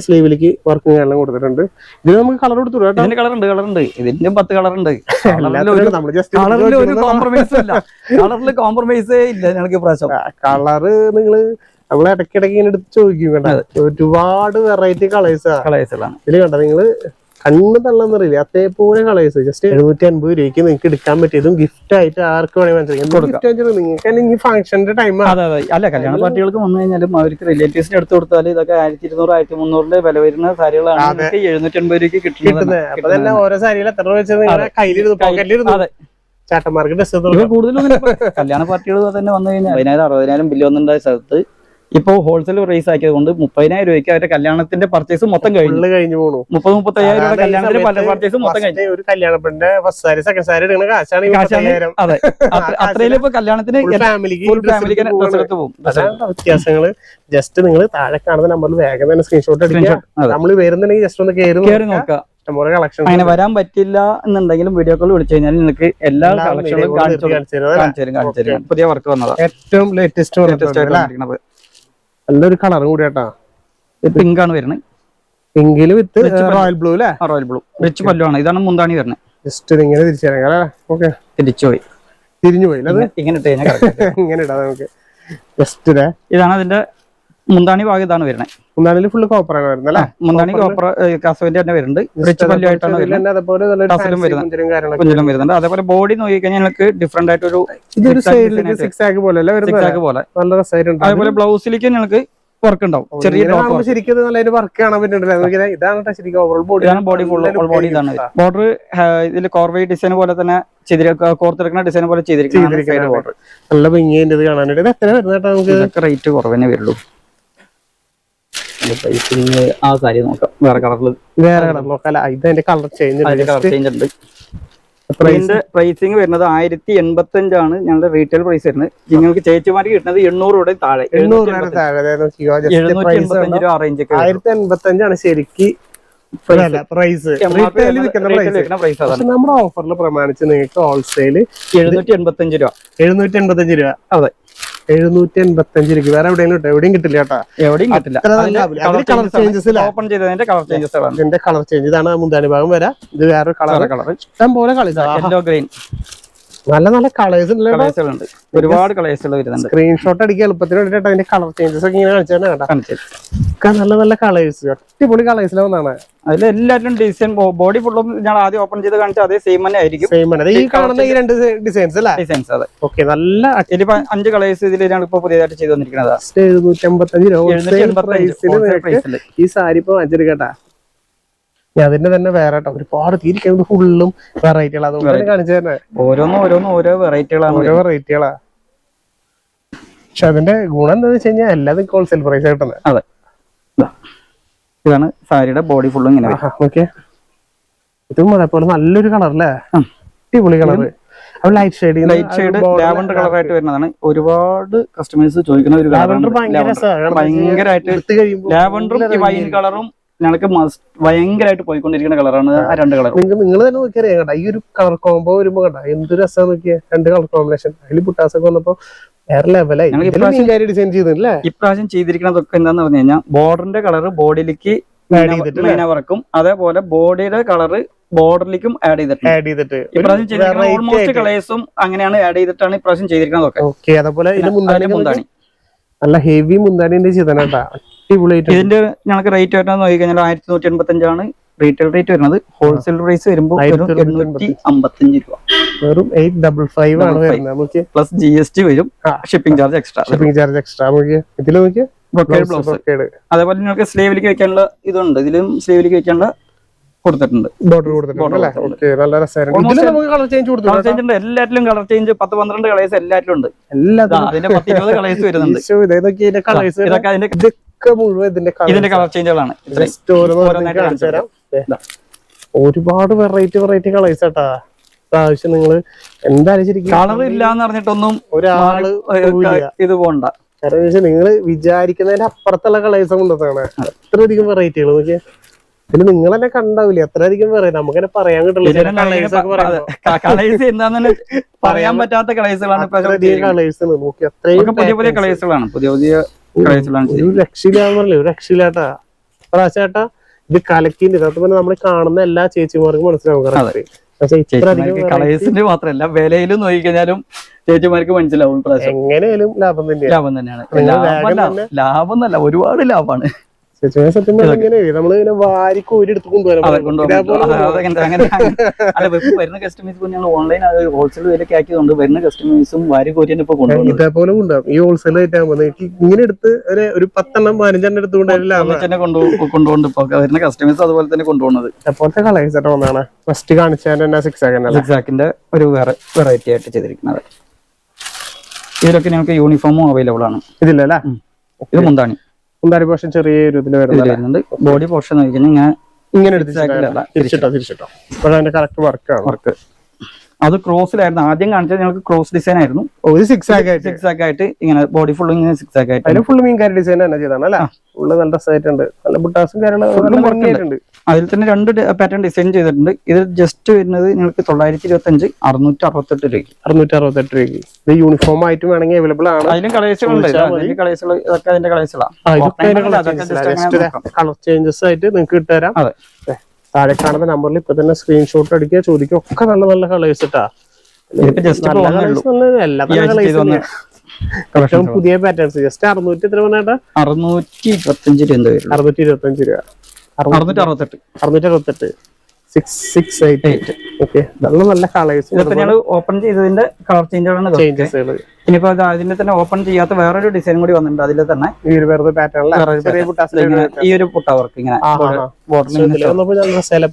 സ്ലീവിലേക്ക് വർക്ക് എല്ലാം കൊടുത്തിട്ടുണ്ട്. ഇതിന് നമുക്ക് കളർ കൊടുത്തു. കളറുണ്ട്. ഇതിന്റെ 10 കളറുണ്ട്. കളറിൽ കോംപ്രമൈസേ ഇല്ല ഞങ്ങൾക്ക് പ്രാവശ്യം. കളറ് നിങ്ങള് നമ്മള് ഇടയ്ക്കിടയ്ക്ക് ഇങ്ങനെ എടുത്ത് ചോദിക്കും. വേണ്ട, ഒരുപാട് വെറൈറ്റി കളേഴ്സാണ്. കളേഴ്സുകളാണ് ഇതില് കണ്ട. നിങ്ങള് കണ്ണ് തള്ളന്നറിയില്ല അതേപോലെ കളേഴ്സ് ജസ്റ്റ് 750 രൂപയ്ക്ക് നിങ്ങൾക്ക് എടുക്കാൻ പറ്റിയതും ഗിഫ്റ്റ് ആയിട്ട് ആർക്ക് വേണമെങ്കിൽ മനസ്സിലാക്കാം. നിങ്ങൾക്ക് ഈ ഫംഗ്ഷന്റെ ടൈം അതെ അല്ല കല്യാണ പാർട്ടികൾക്ക് വന്നു കഴിഞ്ഞാലും അവർക്ക് റിലേറ്റീവ്സിന് എടുത്തു കൊടുത്താൽ ഇതൊക്കെ 1200 1300 വില വരുന്ന സാരികളാണ് 750 രൂപയ്ക്ക് കിട്ടുന്നത്. അപ്പൊ തന്നെ ഓരോ സാരിയിൽ എത്ര രൂപ വെച്ചാൽ കയ്യിലിരുന്നു പോക്കറ്റിലിരുന്നു ചാട്ടന്മാർക്ക് ഡ്രസ് കൂടുതലും കല്യാണ പാർട്ടികൾ തന്നെ വന്നു കഴിഞ്ഞാൽ 50,000 60,000 ബില്ല് വന്നിട്ടുണ്ടായ സ്ഥലത്ത് ഇപ്പൊ ഹോൾസെയിൽ പ്രൈസ് ആക്കിയത് കൊണ്ട് 30,000 രൂപയ്ക്ക് അവരുടെ കല്യാണത്തിന്റെ പർച്ചേസ് മൊത്തം കഴിഞ്ഞു പോണു. 30,000-35,000 രൂപ കല്യാണത്തിന്റെ പർച്ചേസ് മൊത്തം കഴിഞ്ഞു. ഒരു കല്യാണത്തിന്റെ ഫസ്റ്റ് സാരി സെക്കൻഡ് സാരി എടുക്കുന്ന കാശാണ്. അതെ അത്രയിലും ഇപ്പൊ കല്യാണത്തിന് വ്യത്യാസങ്ങള് ജസ്റ്റ് നിങ്ങൾ താഴെ കാണുന്ന നമ്പറിൽ വേഗം തന്നെ സ്ക്രീൻഷോട്ട് അടിക്കുക. നമ്മൾ വരുന്നുണ്ടെങ്കിൽ ജസ്റ്റ് ഒന്ന് കയറി നോക്കാം. അങ്ങനെ വരാൻ പറ്റില്ല എന്നുണ്ടെങ്കിലും വീഡിയോ കോൾ വിളിച്ചു കഴിഞ്ഞാൽ നിങ്ങൾക്ക് എല്ലാ കളക്ഷനും കാണിച്ചു തരും. പുതിയ വർക്ക് വന്നതാണ്, ഏറ്റവും ലേറ്റസ്റ്റ് നല്ലൊരു കളറും കൂടി കേട്ടാ. പിങ്ക് ആണ് വരുന്നത്, പിങ്കില് വിത്ത് റോയൽ ബ്ലൂ അല്ലേ? റോയൽ ബ്ലൂ റിച്ച് പല്ലുവാണ്. ഇതാണ് മുന്താണി വരുന്നത്. ജസ്റ്റ് ഇങ്ങനെ തിരിഞ്ഞുപോയി ഇങ്ങനെ ഇങ്ങനെ ഇടാം നമുക്ക്. ജസ്റ്റ് ഇതാണ് അതിന്റെ മുന്താണി ഭാഗം. ഇതാണ് വരുന്നത്. മുന്താണിയിൽ ഫുള്ള് കോപ്പറാണ് വരുന്നത് അല്ലേ? മുന്താണി കോപ്പർ കസവിന്റെ തന്നെ വരുന്നുണ്ട്. റിച്ച് പല്ലുമായിട്ടാണ് കുഞ്ചലും വരുന്നുണ്ട്. അതേപോലെ ബോഡി നോക്കി കഴിഞ്ഞാൽ നിങ്ങൾക്ക് ഡിഫറെന്റ് ആയിട്ടൊരു അതേപോലെ ബ്ലൗസിലേക്ക് നിങ്ങൾക്ക് വർക്ക് ഉണ്ടാവും. ചെറിയ ബോഡി ഫുൾ ബോഡി ഇതാണ്. ബോർഡർ ഇതിൽ കോർവേ ഡിസൈൻ പോലെ തന്നെ കോർത്തെടുക്കുന്ന ഡിസൈൻ പോലെ ചെയ്തിരിക്കുന്ന ബോർഡർ നല്ല ഭംഗിയുണ്ട് കാണാനായിട്ട്. റേറ്റ് കുറവേ വരുള്ളൂ. ആ സാരി നോക്കാം, വേറെ കളറിൽ നോക്കാം. ഇതിന്റെ കളർ ചേഞ്ച് ഉണ്ട്. ഇതിന്റെ പ്രൈസിങ് വരുന്നത് 1085 ആണ് ഞങ്ങളുടെ റീറ്റെയിൽ പ്രൈസ് വരുന്നത്. നിങ്ങൾക്ക് ചേച്ചിമാർക്ക് കിട്ടുന്നത് 800 രൂപയുടെ താഴെ, 785 രൂപ റേഞ്ച്. 1085 ശരിക്ക് പ്രൈസ്. നമ്മുടെ ഓഫറിൽ പ്രമാണിച്ച് നിങ്ങൾക്ക് ഹോൾസെയിൽ 785 രൂപ. 785 രൂപ. അതെ, 785 രൂപ. വേറെ എവിടെയും കിട്ടില്ല കേട്ടാ, എവിടെയും കിട്ടില്ല. ഓപ്പൺ ചെയ്തതിന്റെ കളർ ചേഞ്ചസ് ആണ്. ഇതിന്റെ കളർ ചേഞ്ച് ഇതാണ്. മുന്താണി ഭാഗം വരാം. ഇത് വേറെ കളർ ഇഷ്ടം പോലെ കളേഴ്സ്, ഗ്രീൻ നല്ല നല്ല കളേഴ്സ് ഉണ്ട്. ഒരുപാട് കളേഴ്സ് വരുന്നുണ്ട്. സ്ക്രീൻഷോട്ട് അടിക്കാൻ എളുപ്പത്തിന് വേണ്ടിട്ട് അതിന്റെ കളർ ചേഞ്ചസ് ഒക്കെ ഇങ്ങനെ കാണിച്ചാൽ നല്ല നല്ല കളേഴ്സ്, അടിപൊളി കളേഴ്സിലാണ്. അതിൽ എല്ലാത്തിലും ഡിസൈൻ ബോഡി ഫുള്ളും ഞാൻ ആദ്യം ഓപ്പൺ ചെയ്ത് കാണിച്ച അതേ സെയിം തന്നെ ആയിരിക്കും. ഈ കാണുന്ന ഈ രണ്ട് ഡിസൈൻസ് അല്ലേ? ഡിസൈൻസ് അതെ. ഓക്കെ, നല്ല 5 കളേഴ്സ് ഇതിൽ ഇപ്പൊ പുതിയതായിട്ട് ചെയ്ത് വന്നിരിക്കുന്നത്. 785 ഈ സാരി ഇപ്പൊ വാങ്ങിച്ചെടുക്കട്ടാ. അതിന്റെ തന്നെ വേറെ ഒരുപാട് തിരിക്കുന്നത് ഫുള്ളും വെറൈറ്റികളാ. അതുകൊണ്ട് കാണിച്ചു തന്നെ ഓരോന്നും ഓരോ വെറൈറ്റികളാണ്. പക്ഷെ അതിന്റെ ഗുണം എന്താണെന്ന് വെച്ച് കഴിഞ്ഞാൽ എല്ലാതും ഹോൾസെയിൽ പ്രൈസ് കിട്ടുന്നത്. അതെ, ഇതാണ് സാരിയുടെ ബോഡി ഫുള്ളും ഇങ്ങനെ. ഓക്കെ, ഇതും അതേപോലെ നല്ലൊരു കളർ അല്ലേ? അടിപൊളി കളർ. ലൈറ്റ് ഷെയ്ഡ് ലാവണ്ടർ കളറായിട്ട് വരുന്നതാണ്. ഒരുപാട് കസ്റ്റമേഴ്സ് ചോദിക്കുന്ന ഒരു ഭയങ്കരമായിട്ട് ലാവണ്ടറും വൈൻ കളറും ഞങ്ങൾക്ക് ഭയങ്കരമായിട്ട് പോയിക്കൊണ്ടിരിക്കുന്ന കളറാണ് ആ രണ്ട് കളർ. നിങ്ങൾ തന്നെ നോക്കിയാൽ കേട്ടാ, ഈ ഒരു കളർ കോംബോ വരുമ്പോ കണ്ട എന്ത് രസം നോക്കിയാ. രണ്ട് കളർ കോമ്പിനേഷൻ അതിൽ പുട്ടാസൊക്കെ വന്നപ്പോ വേറെ ലെവലായി. ഡിസൈൻ ചെയ്തില്ലേ ഇപ്രാവശ്യം ചെയ്തിരിക്കുന്നതൊക്കെ എന്താന്ന് പറഞ്ഞു കഴിഞ്ഞാൽ ബോർഡറിന്റെ കളർ ബോഡിയിലേക്ക് വർക്കും അതേപോലെ ബോഡിയുടെ കളറ് ബോർഡറിലേക്കും ആഡ് ചെയ്തിട്ട് ഇപ്രാവശ്യം ചെയ്തിരിക്കുന്ന ഓൾമോസ്റ്റ് കളേഴ്സും അങ്ങനെയാണ് ആഡ് ചെയ്തിട്ടാണ് ഇപ്രാവശ്യം ചെയ്തിരിക്കുന്നതൊക്കെ. അതേപോലെ മുന്താണി നല്ല ഹെവി മുന്താണിന്റെ ചെയ്തേട്ടാ. ഇതിന്റെ ഞങ്ങൾക്ക് റേറ്റ് വരുന്നത് നോക്കി കഴിഞ്ഞാൽ 1185 ആണ് റീറ്റെയിൽ റേറ്റ് വരുന്നത്. ഹോൾസെയിൽ പ്രൈസ് വരുമ്പോൾ 855 രൂപ. വെറും 855 ആണ് വരുന്നത്. പ്ലസ് GST വരും, ഷിപ്പിംഗ് ചാർജ് എക്സ്ട്രാ. ഇതിൽ നോക്കിയാൽ അതേപോലെ നിങ്ങൾക്ക് സ്ലീവിലേക്ക് വെക്കാനുള്ള ഇതുണ്ട്. ഇതിലും സ്ലീവിലേക്ക് വെക്കാനുള്ള കൊടുത്തിട്ടുണ്ട്. എല്ലാറ്റിലും കളർ ചേഞ്ച് 10-12 കളേഴ്സ് എല്ലാറ്റിലും ഉണ്ട്. അതിന്റെ 10-20 കളേഴ്സ് വരുന്നുണ്ട്. ഇതിന്റെ കളർ ചേഞ്ചുകളാണ്. ഒരുപാട് വെറൈറ്റി കളേഴ്സ് ആട്ടാ. പ്രാവശ്യം നിങ്ങള് എന്തായാലും ശരിക്കും കളർ ഇല്ലാന്ന് പറഞ്ഞിട്ടൊന്നും ഒരാള് ഇത് പോണ്ട. കാരണം നിങ്ങള് വിചാരിക്കുന്നതിന്റെ അപ്പുറത്തുള്ള കളേഴ്സ് കൊണ്ടുവന്നാണ്. അത്രയധികം വെറൈറ്റികൾ നോക്കിയാ. പിന്നെ നിങ്ങൾ തന്നെ കണ്ടാവില്ലേ അത്രയധികം വെറൈറ്റി. നമുക്കെന്നെ പറയാൻ കിട്ടില്ല. കളേഴ്സ് എന്താന്ന് പറയാൻ പറ്റാത്ത കളേഴ്സുകളാണ്. പുതിയ പുതിയ കളേഴ്സുകളാണ്. ഒരു രക്ഷയില്ലാന്ന് പറഞ്ഞില്ലേ, ഒരു രക്ഷയില്ലാട്ടാ. പ്രാവശ്യട്ടാ ഇത് കലക്കിന്റെ അതുപോലെ നമ്മൾ കാണുന്ന എല്ലാ ചേച്ചിമാർക്കും മനസ്സിലാവും. കളേഴ്സിന്റെ മാത്രമല്ല വിലയിലും നോക്കിക്കഴിഞ്ഞാലും ചേച്ചിമാർക്ക് മനസ്സിലാവും. എങ്ങനെയാലും ലാഭം തന്നെയാണ്. ലാഭം എന്നല്ല, ഒരുപാട് ലാഭമാണ്. സത്യം പറഞ്ഞാൽ ഇങ്ങനെ നമ്മളിങ്ങനെ വാരി കോരി എടുത്ത് കൊണ്ടുവരാൻ വരുന്ന കസ്റ്റമേഴ്സ് ഞങ്ങൾ ഓൺലൈൻ ഹോൾസെയിൽ വിലക്ക് ആക്കിയതുകൊണ്ട് വരുന്ന കസ്റ്റമേഴ്സും വാരി കോരി ഇപ്പൊ കൊണ്ടുപോകും. ഇതേപോലെ കൊണ്ടുപോകും. ഈ ഹോൾസെയിൽ ആയിട്ട് ആകുമ്പോൾ ഇങ്ങനെ എടുത്ത് ഒരു 10-15 എടുത്തുകൊണ്ടല്ലേ കൊണ്ടുപോകുന്നുണ്ട്. ഇപ്പൊ വരുന്ന കസ്റ്റമേഴ്സ് അതുപോലെ തന്നെ കൊണ്ടുപോകുന്നത്. എപ്പോഴത്തെ കളേഴ്സ് ആയിട്ട് വന്നാണ് ഫസ്റ്റ് കാണിച്ചാൽ സിക്സാക്കിന്റെ ഒരു വേറെ വെറൈറ്റി ആയിട്ട് ചെയ്തിരിക്കുന്നത്. ഇതിലൊക്കെ ഞങ്ങൾക്ക് യൂണിഫോമും അവൈലബിൾ ആണ്. ഇതില്ലല്ലേ? ഇത് മുന്താണി പോർഷൻ ചെറിയൊരു ഇതിൽ വരുന്നുണ്ട്. ബോഡി പോർഷൻ ഇങ്ങനെ തിരിച്ചിട്ടോ അതിന്റെ കറക്റ്റ് വർക്ക് അത് ക്രോസിലായിരുന്നു ആദ്യം കാണിച്ചത്. ഞങ്ങൾക്ക് ക്രോസ് ഡിസൈൻ ആയിരുന്നു. ഒരു സിക്സ് ആയിട്ട് ഇങ്ങനെ ബോഡി ഫുൾ ഇങ്ങനെ സിക്സ് ആയിട്ട് അതിന് ഫുൾ മീൻകാരി ഡിസൈൻ തന്നെ ചെയ്താണ് അല്ലേ? ഫുള്ള് നല്ല രസമായിട്ടുണ്ട്. നല്ല ബുട്ടാസും കാര്യങ്ങളും. അതിൽ തന്നെ 2 പാറ്റേൺ ഡിസൈൻ ചെയ്തിട്ടുണ്ട്. ഇത് ജസ്റ്റ് വരുന്നത് നിങ്ങൾക്ക് 925 668 രൂപയ്ക്ക്. 668 രൂപയ്ക്ക്. ഇത് യൂണിഫോം ആയിട്ട് വേണമെങ്കിൽ അവൈലബിൾ ആണ്. അതിലും കളേഴ്സുകളുണ്ട്. ഇതൊക്കെ അതിന്റെ കളേഴ്സുകളാണ്. കളർ ചേഞ്ചസ് ആയിട്ട് നിങ്ങൾക്ക് ഇട്ടുതരാം. താഴെ കാണുന്ന നമ്പറിൽ ഇപ്പൊ തന്നെ സ്ക്രീൻഷോട്ട് അടിക്കുക, ചോദിക്കുക. ഒക്കെ നല്ല നല്ല കളേഴ്സ് ഇട്ടാ. പുതിയ പാറ്റേൺസ് ജസ്റ്റ് 600 എത്ര പറഞ്ഞാ? 625 രൂപ. 625 രൂപ. 668 668. ഓക്കെ, നല്ല നല്ല കളേഴ്സ്. ഇതൊക്കെ ഞങ്ങൾ ഓപ്പൺ ചെയ്തതിന്റെ കളർ ചേഞ്ചുകളാണ്. ഇനിയിപ്പോ അതിന്റെ തന്നെ ഓപ്പൺ ചെയ്യാത്ത വേറൊരു ഡിസൈൻ കൂടി വന്നിട്ടുണ്ട്. അതിൽ തന്നെ ഈ ഒരു പുട്ട വർക്ക് ഇങ്ങനെ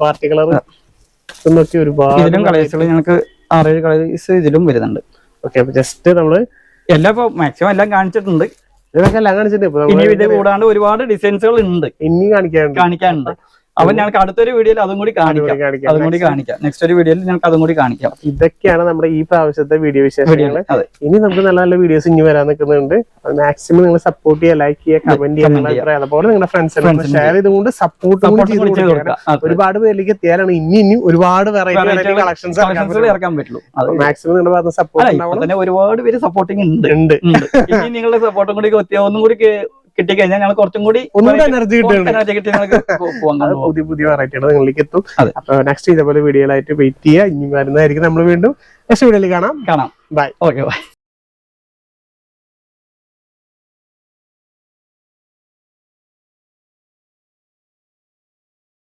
പാർട്ടി കളർ ഒരുപാട് ഇതിലും കളേഴ്സുകൾ ഞങ്ങൾക്ക് 6-7 കളേഴ്സ് ഇതിലും വരുന്നുണ്ട്. ഓക്കെ, അപ്പൊ ജസ്റ്റ് നമ്മള് എല്ലാം ഇപ്പൊ മാക്സിമം എല്ലാം കാണിച്ചിട്ടുണ്ട്. ഇതൊക്കെ എല്ലാം കാണിച്ചിട്ടുണ്ട്. ഇനി ഇത് കൂടാണ്ട് ഒരുപാട് ഡിസൈൻസുകൾ ഉണ്ട്, ഇനി കാണിക്കാനുണ്ട്. അപ്പൊ ഞങ്ങൾക്ക് അടുത്തൊരു വീഡിയോയിൽ അതും കൂടി കാണിക്കാം. നെക്സ്റ്റ് ഒരു വീഡിയോയിൽ ഞങ്ങൾക്ക് അതും കൂടി കാണിക്കാം. ഇതൊക്കെയാണ് നമ്മുടെ ഈ പ്രാവശ്യത്തെ വീഡിയോ വിശേഷങ്ങൾ. ഇനി നമുക്ക് നല്ല നല്ല വീഡിയോസ് ഇനി വരാൻ നിൽക്കുന്നുണ്ട്. മാക്സിമം നിങ്ങൾ സപ്പോർട്ട് ചെയ്യുക, ലൈക്ക് ചെയ്യുക, കമന്റ് ചെയ്യുക. അതുപോലെ നിങ്ങളുടെ ഫ്രണ്ട്സിനൊക്കെ ഷെയർ ചെയ്തുകൊണ്ട് സപ്പോർട്ട് ഒരുപാട് പേരിലേക്ക് എത്തിയാലാണ് ഇനി ഒരുപാട് വെറൈറ്റി കളക്ഷൻസ് ഇറക്കാൻ പറ്റുള്ളൂ. മാക്സിമം നിങ്ങളുടെ ഭാഗത്ത് സപ്പോർട്ട് ഒരുപാട് പേര് സപ്പോർട്ടിങ് ഉണ്ട്. ഇനി നിങ്ങളുടെ സപ്പോർട്ടും കൂടി ഒന്നും കൂടി കിട്ടിക്കഴിഞ്ഞാൽ ഞങ്ങൾ കുറച്ചും കൂടി എനർജി പുതിയ വെറൈറ്റികൾ നിങ്ങളിലേക്ക് എത്തും. അപ്പൊ നെക്സ്റ്റ് ഇതേപോലെ വീഡിയോയിലായിട്ട് വെയിറ്റ് ചെയ്യുക. ഇനി വരുന്നതായിരിക്കും. നമ്മൾ വീണ്ടും നെക്സ്റ്റ് വീഡിയോയിൽ കാണാം. ബൈ. Okay, by.